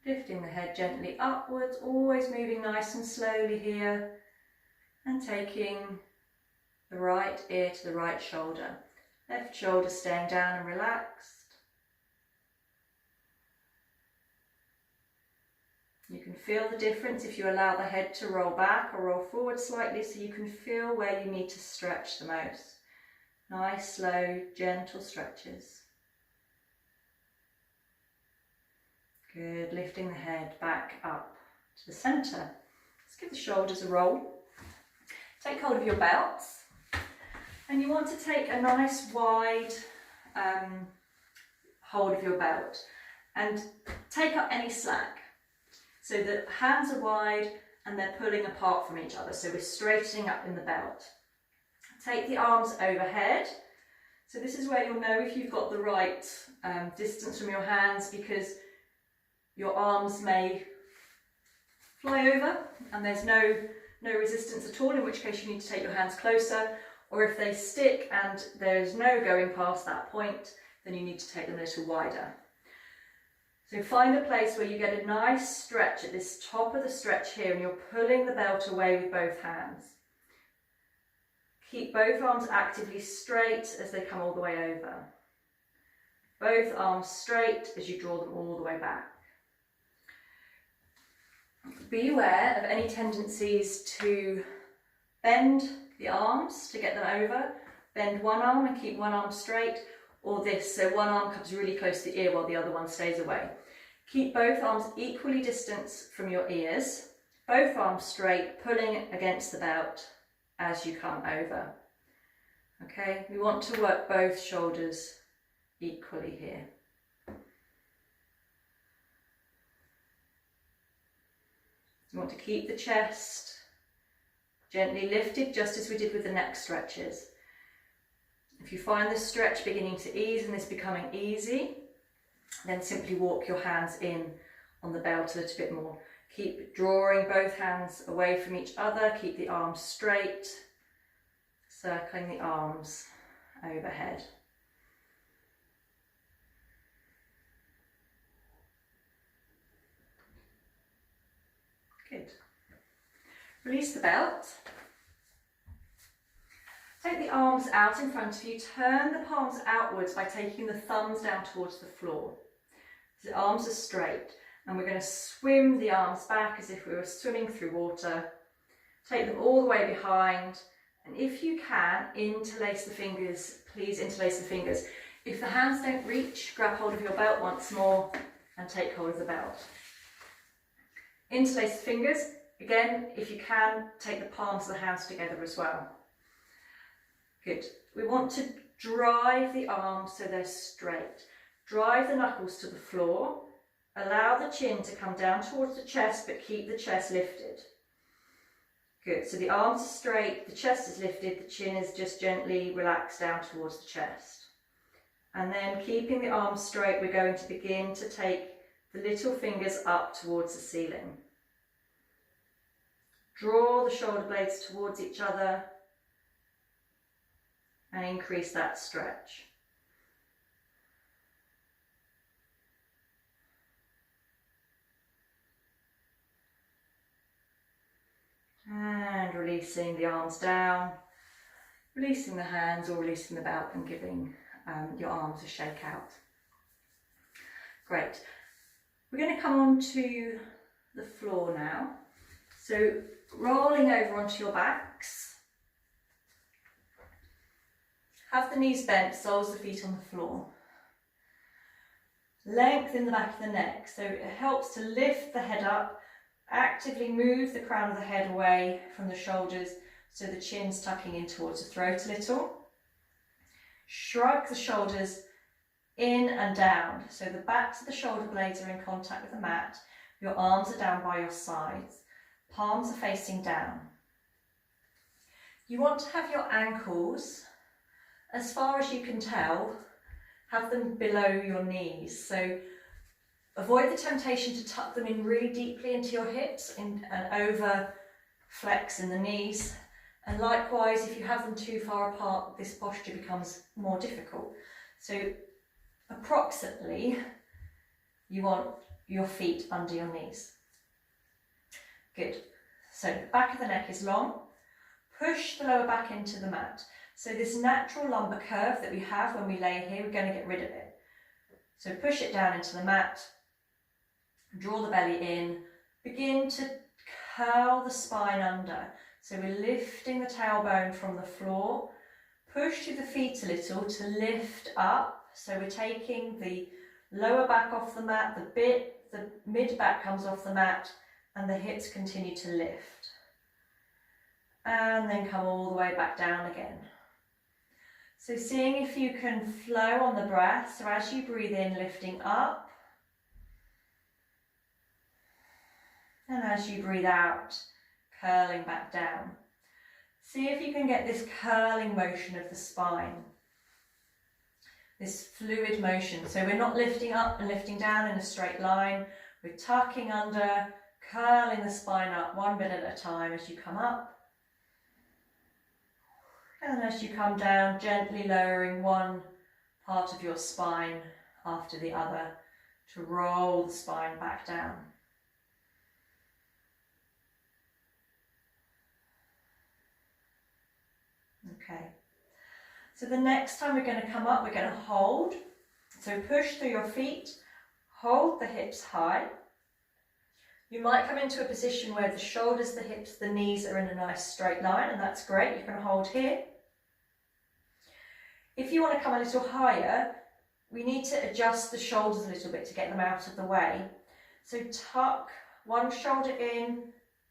Lifting the head gently upwards, always moving nice and slowly here, and taking the right ear to the right shoulder. Left shoulder staying down and relaxed. You can feel the difference if you allow the head to roll back or roll forward slightly, so you can feel where you need to stretch the most. Nice, slow, gentle stretches. Good, lifting the head back up to the centre. Let's give the shoulders a roll. Take hold of your belts, and you want to take a nice wide hold of your belt and take up any slack. So the hands are wide and they're pulling apart from each other, so we're straightening up in the belt. Take the arms overhead. So this is where you'll know if you've got the right distance from your hands, because your arms may fly over and there's no resistance at all, in which case you need to take your hands closer, or if they stick and there's no going past that point, then you need to take them a little wider. So find a place where you get a nice stretch at this top of the stretch here, and you're pulling the belt away with both hands. Keep both arms actively straight as they come all the way over. Both arms straight as you draw them all the way back. Be aware of any tendencies to bend the arms to get them over. Bend one arm and keep one arm straight, or this, so one arm comes really close to the ear while the other one stays away. Keep both arms equally distanced from your ears, both arms straight, pulling against the belt as you come over. Okay, we want to work both shoulders equally here. You want to keep the chest gently lifted, just as we did with the neck stretches. If you find this stretch beginning to ease and this becoming easy, then simply walk your hands in on the belt a little bit more. Keep drawing both hands away from each other, keep the arms straight, circling the arms overhead. Good. Release the belt. Take the arms out in front of you, turn the palms outwards by taking the thumbs down towards the floor. So the arms are straight, and we're going to swim the arms back as if we were swimming through water. Take them all the way behind, and if you can, interlace the fingers. Please interlace the fingers. If the hands don't reach, grab hold of your belt once more and take hold of the belt. Interlace the fingers. Again, if you can, take the palms of the hands together as well. Good. We want to drive the arms so they're straight. Drive the knuckles to the floor. Allow the chin to come down towards the chest, but keep the chest lifted. Good. So the arms are straight, the chest is lifted, the chin is just gently relaxed down towards the chest. And then keeping the arms straight, we're going to begin to take the little fingers up towards the ceiling. Draw the shoulder blades towards each other and increase that stretch. And releasing the arms down, releasing the hands or releasing the belt and giving your arms a shake out. Great. We're going to come on to the floor now. So rolling over onto your backs. Have the knees bent, soles of the feet on the floor. Lengthen the back of the neck, so it helps to lift the head up. Actively move the crown of the head away from the shoulders so the chin's tucking in towards the throat a little. Shrug the shoulders in and down, so the backs of the shoulder blades are in contact with the mat. Your arms are down by your sides. Palms are facing down. You want to have your ankles, as far as you can tell, have them below your knees. So avoid the temptation to tuck them in really deeply into your hips and over flex in the knees. And likewise, if you have them too far apart, this posture becomes more difficult. So approximately, you want your feet under your knees. Good. So the back of the neck is long. Push the lower back into the mat. So this natural lumbar curve that we have when we lay here, we're going to get rid of it. So push it down into the mat. Draw the belly in. Begin to curl the spine under. So we're lifting the tailbone from the floor. Push through the feet a little to lift up. So we're taking the lower back off the mat, the mid back comes off the mat, and the hips continue to lift. And then come all the way back down again. So seeing if you can flow on the breath. So as you breathe in, lifting up. And as you breathe out, curling back down. See if you can get this curling motion of the spine. This fluid motion. So we're not lifting up and lifting down in a straight line. We're tucking under, curling the spine up one bit at a time as you come up. And as you come down, gently lowering one part of your spine after the other to roll the spine back down. Okay. So the next time we're going to come up, we're going to hold. So push through your feet, hold the hips high. You might come into a position where the shoulders, the hips, the knees are in a nice straight line, and that's great. You can hold here. If you want to come a little higher, we need to adjust the shoulders a little bit to get them out of the way. So tuck one shoulder in,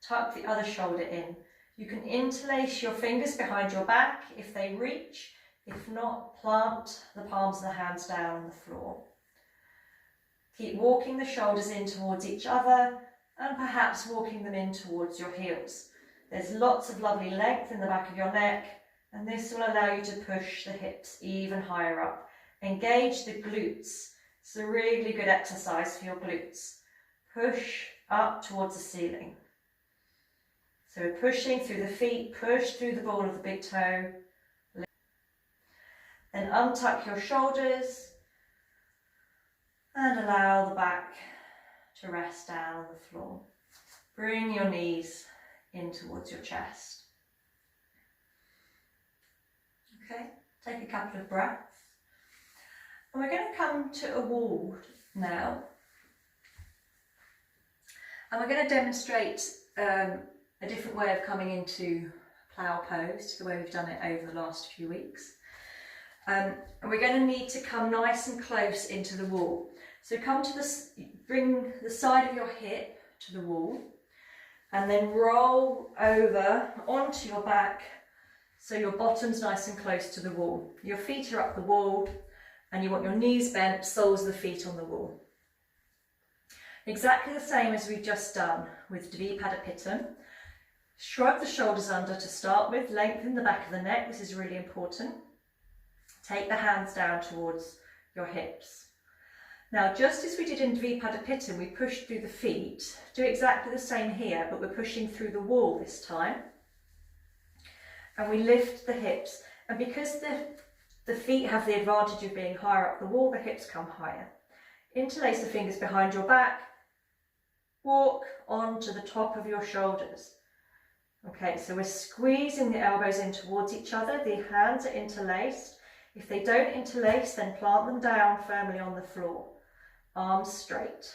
tuck the other shoulder in. You can interlace your fingers behind your back if they reach. If not, plant the palms of the hands down on the floor. Keep walking the shoulders in towards each other and perhaps walking them in towards your heels. There's lots of lovely length in the back of your neck, and this will allow you to push the hips even higher up. Engage the glutes. It's a really good exercise for your glutes. Push up towards the ceiling. So we're pushing through the feet, push through the ball of the big toe. Then untuck your shoulders and allow the back to rest down on the floor. Bring your knees in towards your chest. Okay, take a couple of breaths. And we're going to come to a wall now. And we're going to demonstrate a different way of coming into plough pose to the way we've done it over the last few weeks. And we're going to need to come nice and close into the wall. So come to bring the side of your hip to the wall and then roll over onto your back so your bottom's nice and close to the wall. Your feet are up the wall and you want your knees bent, soles of the feet on the wall. Exactly the same as we've just done with Dvipadipittam. Shrug the shoulders under to start with, lengthen the back of the neck, this is really important. Take the hands down towards your hips. Now, just as we did in Dvipadipittam, we pushed through the feet, do exactly the same here, but we're pushing through the wall this time. And we lift the hips, and because the feet have the advantage of being higher up the wall, the hips come higher. Interlace the fingers behind your back, walk onto the top of your shoulders. Okay, so we're squeezing the elbows in towards each other, the hands are interlaced. If they don't interlace, then plant them down firmly on the floor, arms straight.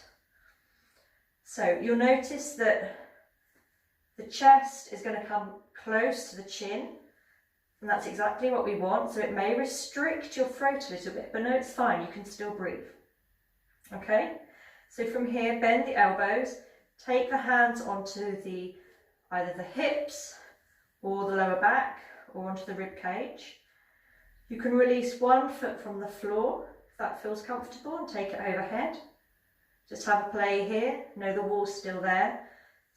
So you'll notice that the chest is going to come close to the chin, and that's exactly what we want. So it may restrict your throat a little bit, but no, it's fine, you can still breathe. Okay, so from here, bend the elbows, take the hands onto either the hips or the lower back or onto the rib cage. You can release one foot from the floor if that feels comfortable and take it overhead. Just have a play here, know the wall's still there.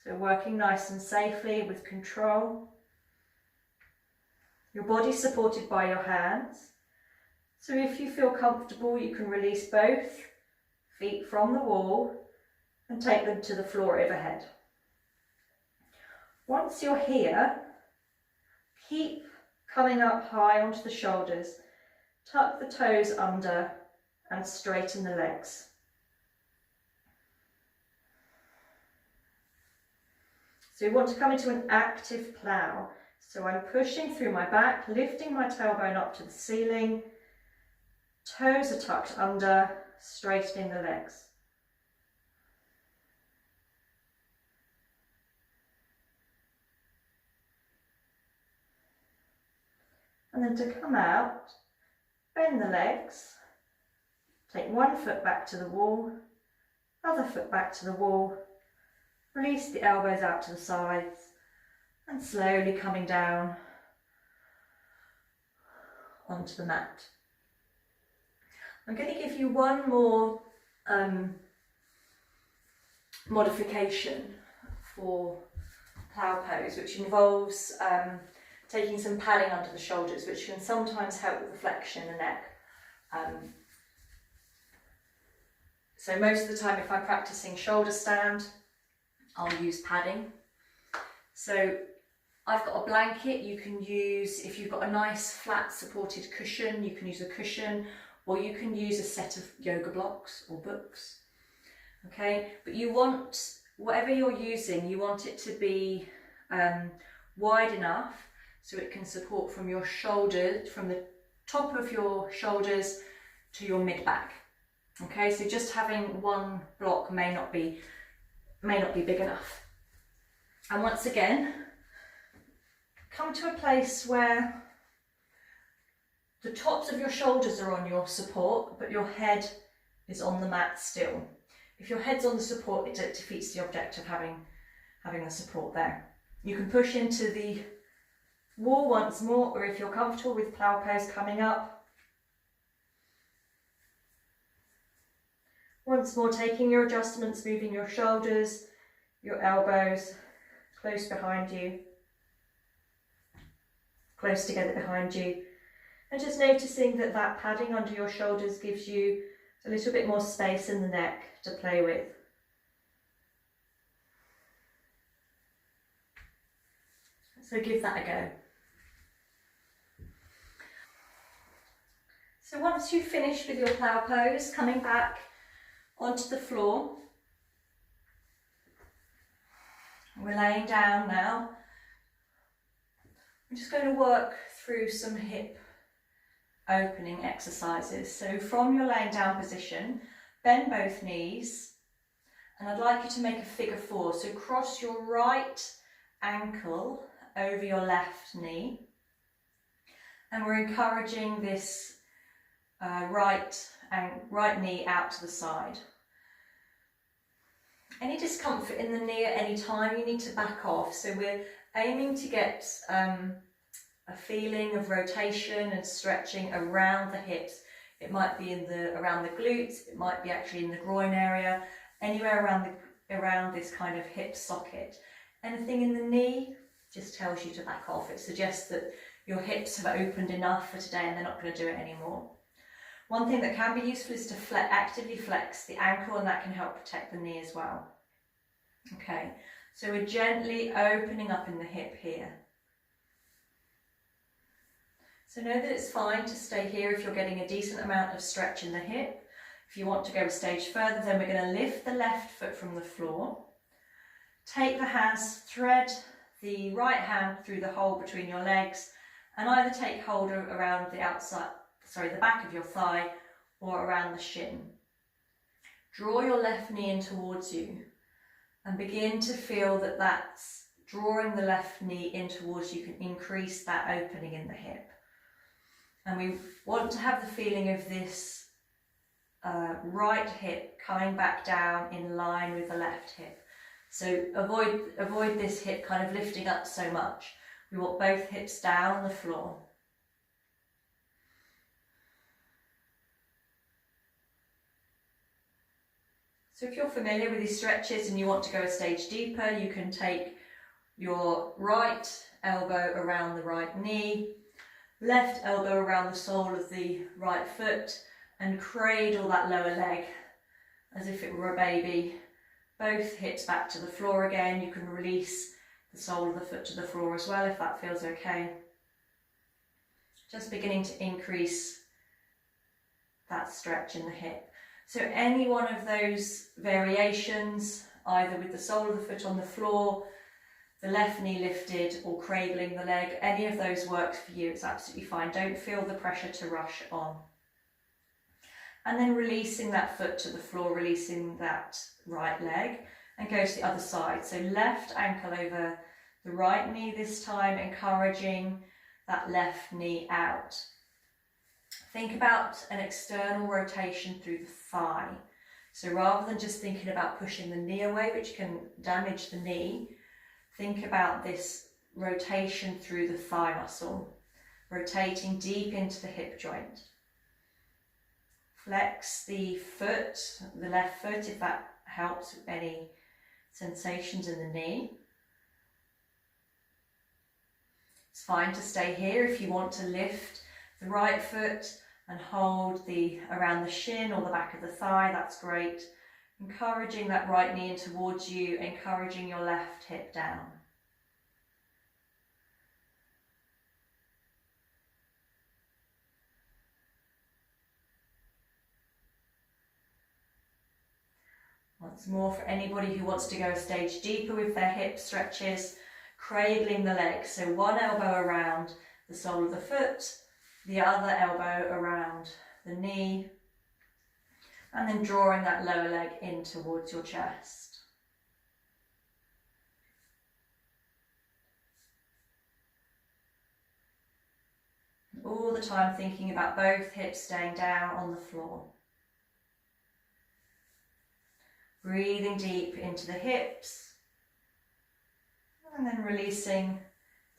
So working nice and safely with control. Your body's supported by your hands. So if you feel comfortable, you can release both feet from the wall and take them to the floor overhead. Once you're here, keep coming up high onto the shoulders, tuck the toes under and straighten the legs. So we want to come into an active plough. So I'm pushing through my back, lifting my tailbone up to the ceiling, toes are tucked under, straightening the legs. And then to come out, bend the legs, take one foot back to the wall, other foot back to the wall, release the elbows out to the sides, and slowly coming down onto the mat. I'm going to give you one more modification for plough pose, which involves taking some padding under the shoulders, which can sometimes help with the flexion in the neck. So most of the time, if I'm practicing shoulder stand, I'll use padding. So I've got a blanket. You can use, if you've got a nice flat supported cushion, you can use a cushion, or you can use a set of yoga blocks or books. Okay, but you want, whatever you're using, you want it to be wide enough so it can support from your shoulder, from the top of your shoulders to your mid back. Okay, so just having one block may not be big enough. And once again, come to a place where the tops of your shoulders are on your support, but your head is on the mat still. If your head's on the support, it defeats the object of having the support there. You can push into the wall once more, or if you're comfortable with plough pose, coming up. Once more, taking your adjustments, moving your shoulders, your elbows close behind you, close together behind you, and just noticing that that padding under your shoulders gives you a little bit more space in the neck to play with. So give that a go. So once you've finished with your plough pose, coming back onto the floor, we're laying down now. I'm just going to work through some hip opening exercises. So from your laying down position, bend both knees, and I'd like you to make a figure four. So cross your right ankle over your left knee, and we're encouraging this right knee out to the side. Any discomfort in the knee at any time, you need to back off. So we're aiming to get a feeling of rotation and stretching around the hips. It might be around the glutes, it might be actually in the groin area, anywhere around this kind of hip socket. Anything in the knee just tells you to back off. It suggests that your hips have opened enough for today and they're not going to do it anymore. One thing that can be useful is to actively flex the ankle, and that can help protect the knee as well. Okay, so we're gently opening up in the hip here. So know that it's fine to stay here if you're getting a decent amount of stretch in the hip. If you want to go a stage further, then we're going to lift the left foot from the floor. Take the hands, thread the right hand through the hole between your legs, and either take hold around the back of your thigh or around the shin. Draw your left knee in towards you and begin to feel that that's drawing the left knee in towards you can increase that opening in the hip. And we want to have the feeling of this right hip coming back down in line with the left hip. So avoid this hip kind of lifting up so much. We want both hips down on the floor. So if you're familiar with these stretches and you want to go a stage deeper, you can take your right elbow around the right knee, left elbow around the sole of the right foot, and cradle that lower leg as if it were a baby. Both hips back to the floor again. You can release the sole of the foot to the floor as well if that feels okay. Just beginning to increase that stretch in the hip. So any one of those variations, either with the sole of the foot on the floor, the left knee lifted or cradling the leg. Any of those works for you, it's absolutely fine. Don't feel the pressure to rush on. And then releasing that foot to the floor, releasing that right leg, and go to the other side. So left ankle over the right knee this time, encouraging that left knee out. Think about an external rotation through the thigh. So rather than just thinking about pushing the knee away, which can damage the knee, think about this rotation through the thigh muscle, rotating deep into the hip joint. Flex the foot, the left foot, if that helps with any sensations in the knee. It's fine to stay here. If you want to lift the right foot and hold around the shin or the back of the thigh, that's great. Encouraging that right knee in towards you, encouraging your left hip down. Once more, for anybody who wants to go a stage deeper with their hip stretches, cradling the legs. So one elbow around the sole of the foot, the other elbow around the knee, and then drawing that lower leg in towards your chest. All the time thinking about both hips staying down on the floor. Breathing deep into the hips, and then releasing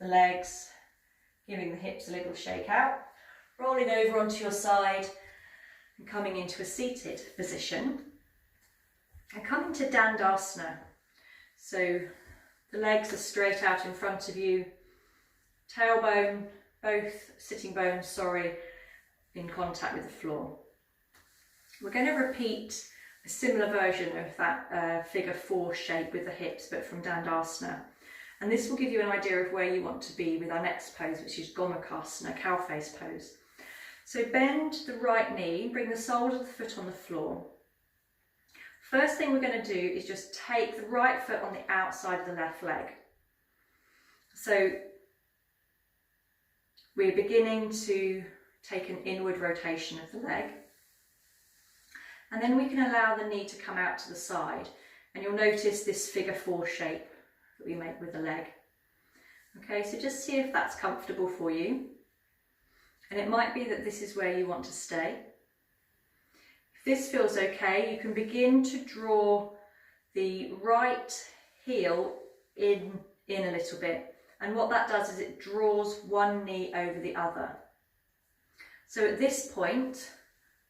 the legs, giving the hips a little shake out, rolling over onto your side and coming into a seated position. And coming to Dandasana. So the legs are straight out in front of you, tailbone, both sitting bones, in contact with the floor. We're going to repeat a similar version of that figure 4 shape with the hips, but from Dandasana. And this will give you an idea of where you want to be with our next pose, which is Gomukhasana, cow face pose. So bend the right knee, bring the sole of the foot on the floor. First thing we're going to do is just take the right foot on the outside of the left leg. So we're beginning to take an inward rotation of the leg. And then we can allow the knee to come out to the side. And you'll notice this figure 4 shape that we make with the leg. Okay, so just see if that's comfortable for you. And it might be that this is where you want to stay. If this feels okay, you can begin to draw the right heel in a little bit. And what that does is it draws one knee over the other. So at this point,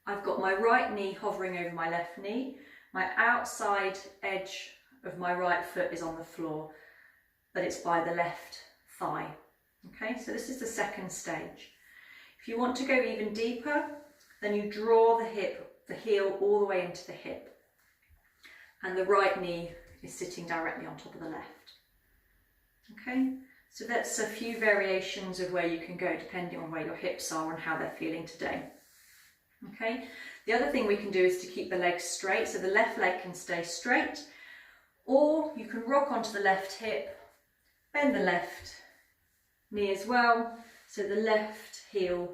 I've got my right knee hovering over my left knee. My outside edge of my right foot is on the floor, but it's by the left thigh. Okay, so this is the second stage. If you want to go even deeper, then you draw the heel all the way into the hip. And the right knee is sitting directly on top of the left. Okay, so that's a few variations of where you can go depending on where your hips are and how they're feeling today. Okay, the other thing we can do is to keep the legs straight, so the left leg can stay straight, or you can rock onto the left hip, bend the left knee as well, so the left heel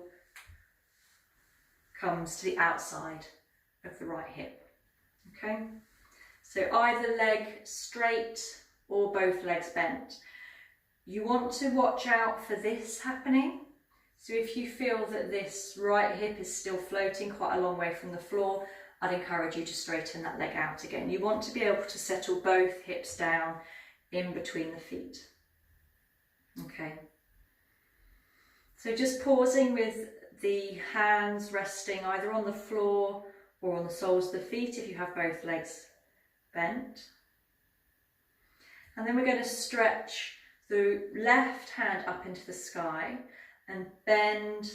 comes to the outside of the right hip. Okay, so either leg straight or both legs bent. You want to watch out for this happening. So if you feel that this right hip is still floating quite a long way from the floor, I'd encourage you to straighten that leg out again. You want to be able to settle both hips down in between the feet. Okay. So just pausing with the hands resting either on the floor or on the soles of the feet if you have both legs bent. And then we're going to stretch the left hand up into the sky and bend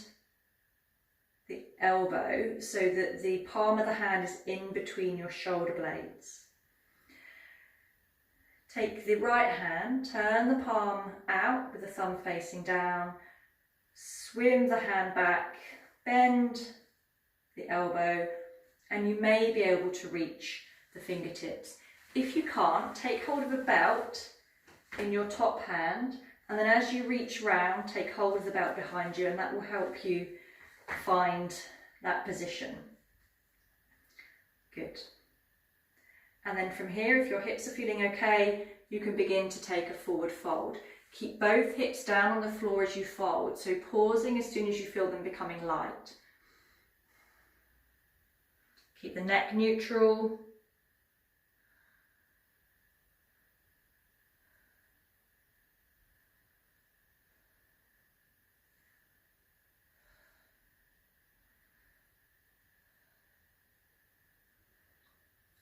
the elbow so that the palm of the hand is in between your shoulder blades. Take the right hand, turn the palm out with the thumb facing down, swim the hand back, bend the elbow, and you may be able to reach the fingertips. If you can't, take hold of a belt in your top hand, and then as you reach round, take hold of the belt behind you, and that will help you find that position. Good. And then from here, if your hips are feeling okay, you can begin to take a forward fold. Keep both hips down on the floor as you fold, so pausing as soon as you feel them becoming light. Keep the neck neutral.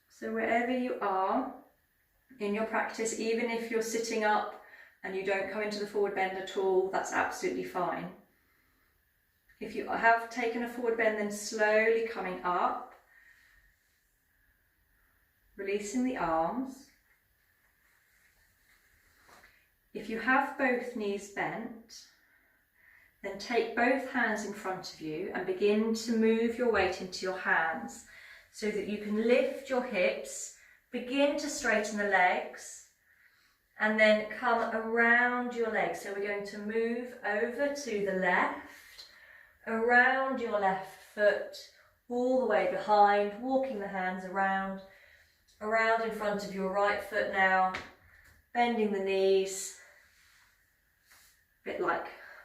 So wherever you are in your practice, even if you're sitting up and you don't come into the forward bend at all, that's absolutely fine. If you have taken a forward bend, then slowly coming up, releasing the arms. If you have both knees bent, then take both hands in front of you and begin to move your weight into your hands so that you can lift your hips, begin to straighten the legs, and then come around your legs. So we're going to move over to the left, around your left foot, all the way behind, walking the hands around in front of your right foot now, bending the knees, a bit like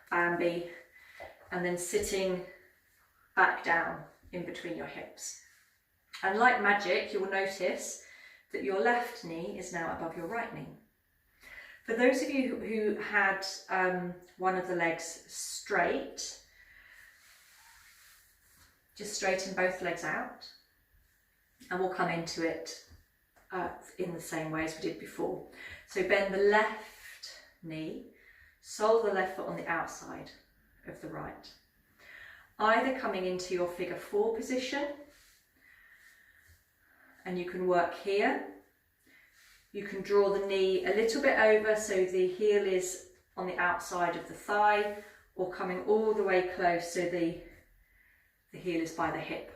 Bambi, and then sitting back down in between your hips. And like magic, you will notice that your left knee is now above your right knee. For those of you who had one of the legs straight, just straighten both legs out, and we'll come into it in the same way as we did before. So bend the left knee, sole of the left foot on the outside of the right. Either coming into your figure 4 position, and you can work here. You can draw the knee a little bit over so the heel is on the outside of the thigh, or coming all the way close so the heel is by the hip.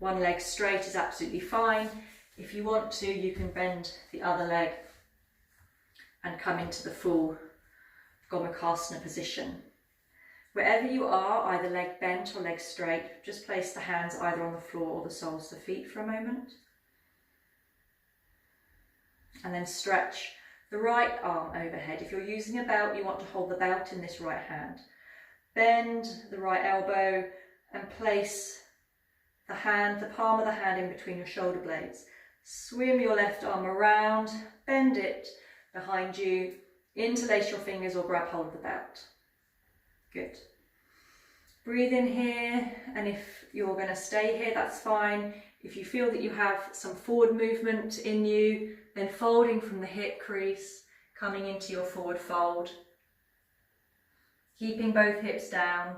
One leg straight is absolutely fine. If you want to, you can bend the other leg and come into the full Gomukhasana position. Wherever you are, either leg bent or leg straight, just place the hands either on the floor or the soles of the feet for a moment. And then stretch the right arm overhead. If you're using a belt, you want to hold the belt in this right hand. Bend the right elbow and place the palm of the hand in between your shoulder blades. Swim your left arm around, bend it behind you, interlace your fingers or grab hold of the belt. Good. Breathe in here, and if you're going to stay here, that's fine. If you feel that you have some forward movement in you, then folding from the hip crease, coming into your forward fold. Keeping both hips down.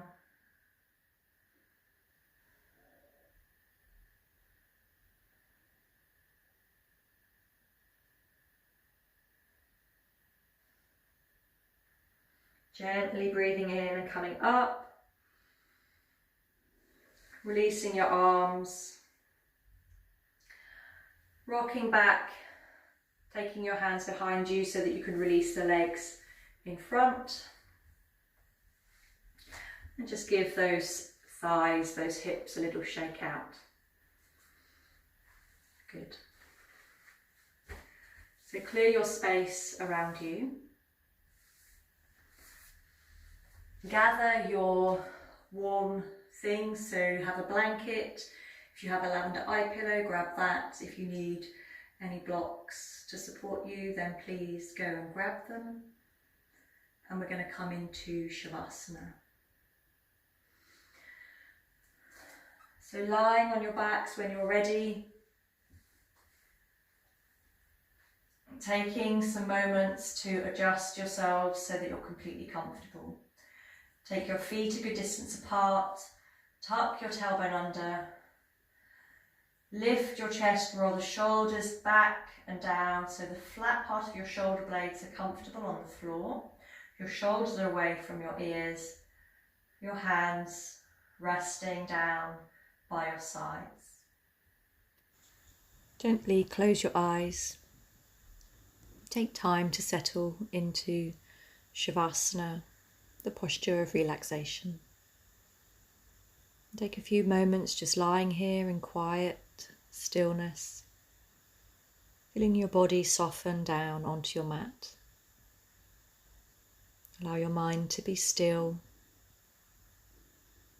Gently breathing in and coming up. Releasing your arms. Rocking back, taking your hands behind you so that you can release the legs in front. And just give those thighs, those hips a little shake out. Good. So clear your space around you. Gather your warm things, so have a blanket. If you have a lavender eye pillow, grab that. If you need any blocks to support you, then please go and grab them. And we're going to come into Shavasana. So lying on your backs when you're ready, taking some moments to adjust yourselves so that you're completely comfortable. Take your feet a good distance apart, tuck your tailbone under, lift your chest, roll the shoulders back and down so the flat part of your shoulder blades are comfortable on the floor. Your shoulders are away from your ears, your hands resting down by your sides. Gently close your eyes Take time to settle into Shavasana, the posture of relaxation. Take a few moments just lying here in quiet stillness, feeling your body soften down onto your mat. Allow your mind to be still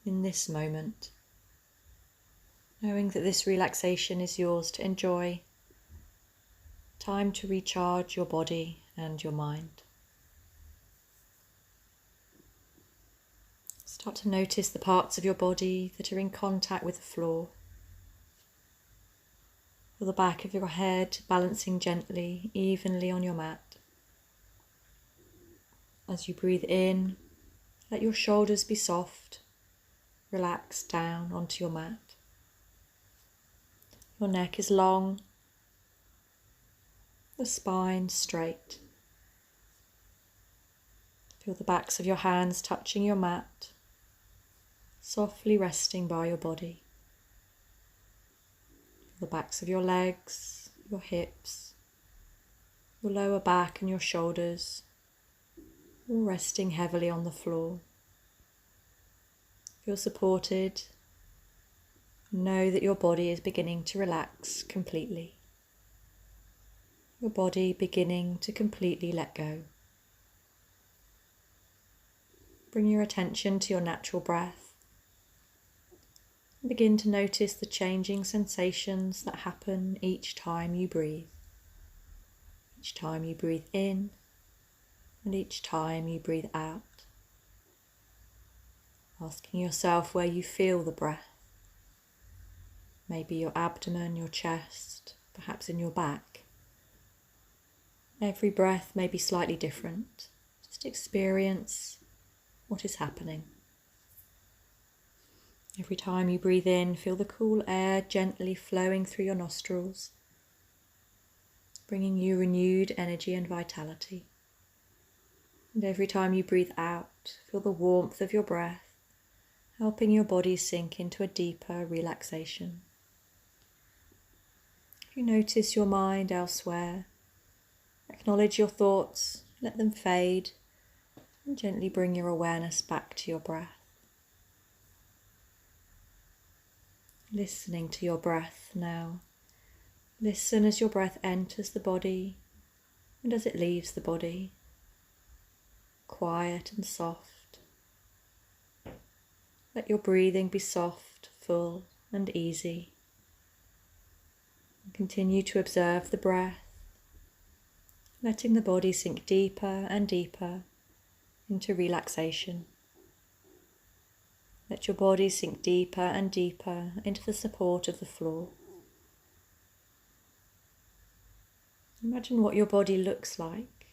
in this moment, knowing that this relaxation is yours to enjoy. Time to recharge your body and your mind. Start to notice the parts of your body that are in contact with the floor. Feel the back of your head balancing gently, evenly on your mat. As you breathe in, let your shoulders be soft, relax down onto your mat. Your neck is long, the spine straight. Feel the backs of your hands touching your mat, softly resting by your body. Feel the backs of your legs, your hips, your lower back and your shoulders, all resting heavily on the floor. Feel supported. Know that your body is beginning to relax completely. Your body beginning to completely let go. Bring your attention to your natural breath. Begin to notice the changing sensations that happen each time you breathe. Each time you breathe in and each time you breathe out. Asking yourself where you feel the breath. Maybe your abdomen, your chest, perhaps in your back. Every breath may be slightly different. Just experience what is happening. Every time you breathe in, feel the cool air gently flowing through your nostrils, bringing you renewed energy and vitality. And every time you breathe out, feel the warmth of your breath, helping your body sink into a deeper relaxation. If you notice your mind elsewhere, acknowledge your thoughts, let them fade, and gently bring your awareness back to your breath. Listening to your breath now. Listen as your breath enters the body and as it leaves the body. Quiet and soft. Let your breathing be soft, full and easy. Continue to observe the breath, letting the body sink deeper and deeper into relaxation. Let your body sink deeper and deeper into the support of the floor. Imagine what your body looks like.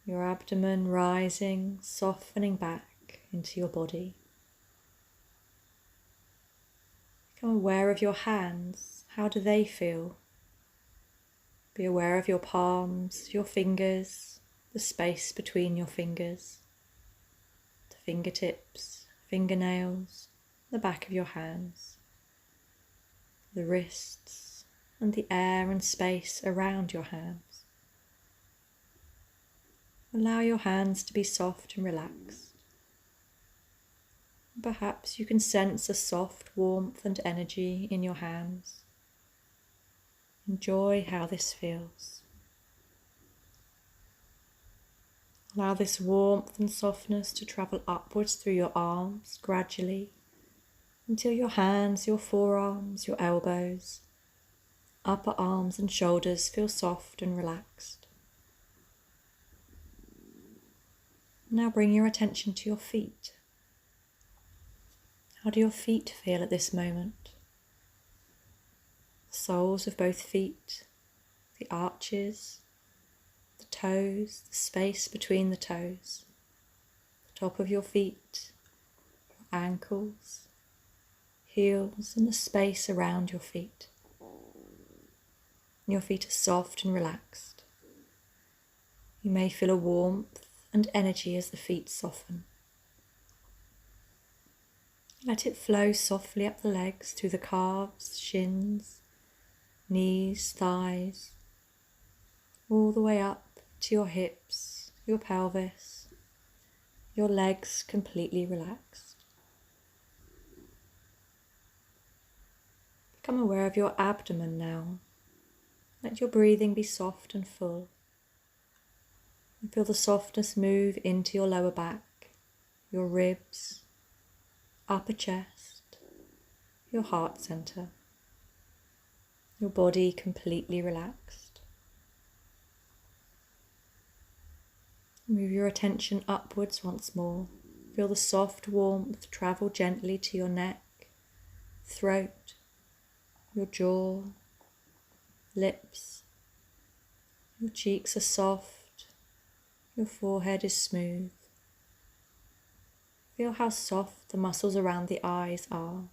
Your abdomen rising, softening back into your body. Become aware of your hands. How do they feel? Be aware of your palms, your fingers, the space between your fingers, the fingertips, fingernails, the back of your hands, the wrists, and the air and space around your hands. Allow your hands to be soft and relaxed. Perhaps you can sense a soft warmth and energy in your hands. Enjoy how this feels. Allow this warmth and softness to travel upwards through your arms gradually until your hands, your forearms, your elbows, upper arms and shoulders feel soft and relaxed. Now bring your attention to your feet. How do your feet feel at this moment? The soles of both feet, the arches, the toes, the space between the toes, the top of your feet, your ankles, heels, and the space around your feet. Your feet are soft and relaxed. You may feel a warmth and energy as the feet soften. Let it flow softly up the legs through the calves, shins, knees, thighs, all the way up to your hips, your pelvis, your legs completely relaxed. Become aware of your abdomen now. Let your breathing be soft and full. And feel the softness move into your lower back, your ribs, upper chest, your heart center. Your body completely relaxed. Move your attention upwards once more. Feel the soft warmth travel gently to your neck, throat, your jaw, lips. Your cheeks are soft, your forehead is smooth. Feel how soft the muscles around the eyes are,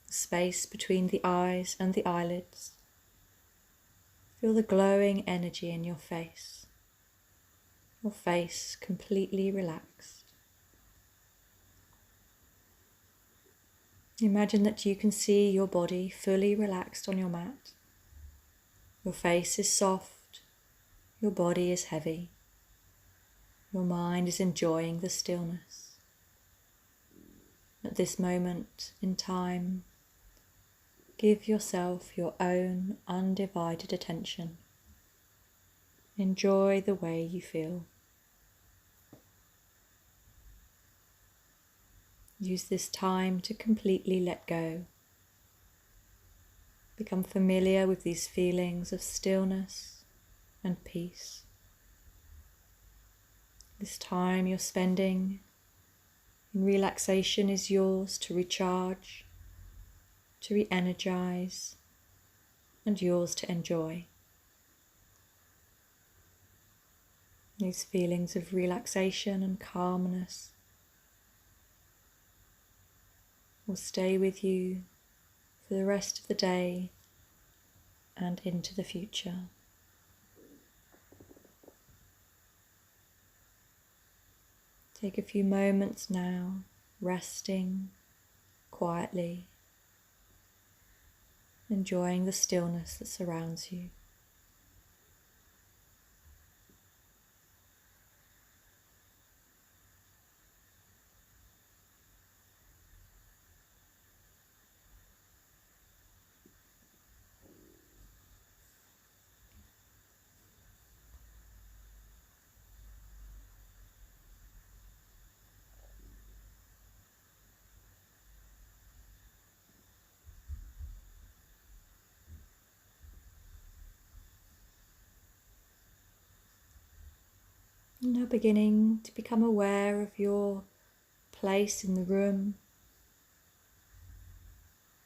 the space between the eyes and the eyelids. Feel the glowing energy in your face completely relaxed. Imagine that you can see your body fully relaxed on your mat. Your face is soft, your body is heavy. Your mind is enjoying the stillness. At this moment in time, give yourself your own undivided attention. Enjoy the way you feel. Use this time to completely let go. Become familiar with these feelings of stillness and peace. This time you're spending in relaxation is yours to recharge, to re-energize, and yours to enjoy. These feelings of relaxation and calmness will stay with you for the rest of the day and into the future. Take a few moments now, resting quietly, enjoying the stillness that surrounds you. Now beginning to become aware of your place in the room,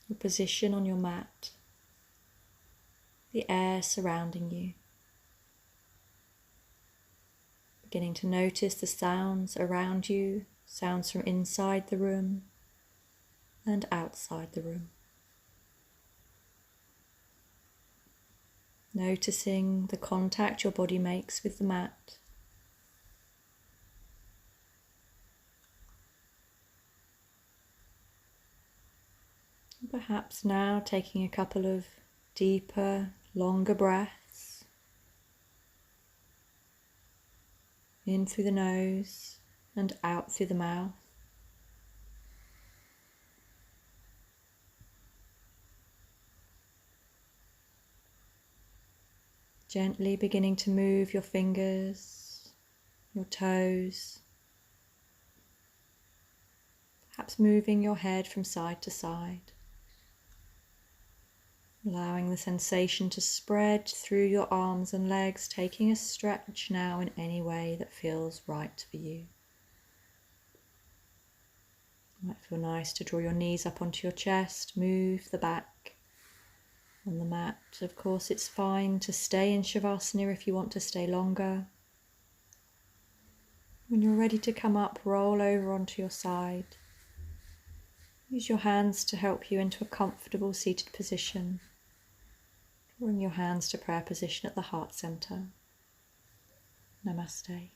your position on your mat, the air surrounding you. Beginning to notice the sounds around you, sounds from inside the room and outside the room. Noticing the contact your body makes with the mat. Perhaps now taking a couple of deeper, longer breaths in through the nose and out through the mouth. Gently beginning to move your fingers, your toes, perhaps moving your head from side to side. Allowing the sensation to spread through your arms and legs, taking a stretch now in any way that feels right for you. It might feel nice to draw your knees up onto your chest, move the back on the mat. Of course, it's fine to stay in Shavasana if you want to stay longer. When you're ready to come up, roll over onto your side. Use your hands to help you into a comfortable seated position. Bring your hands to prayer position at the heart center. Namaste.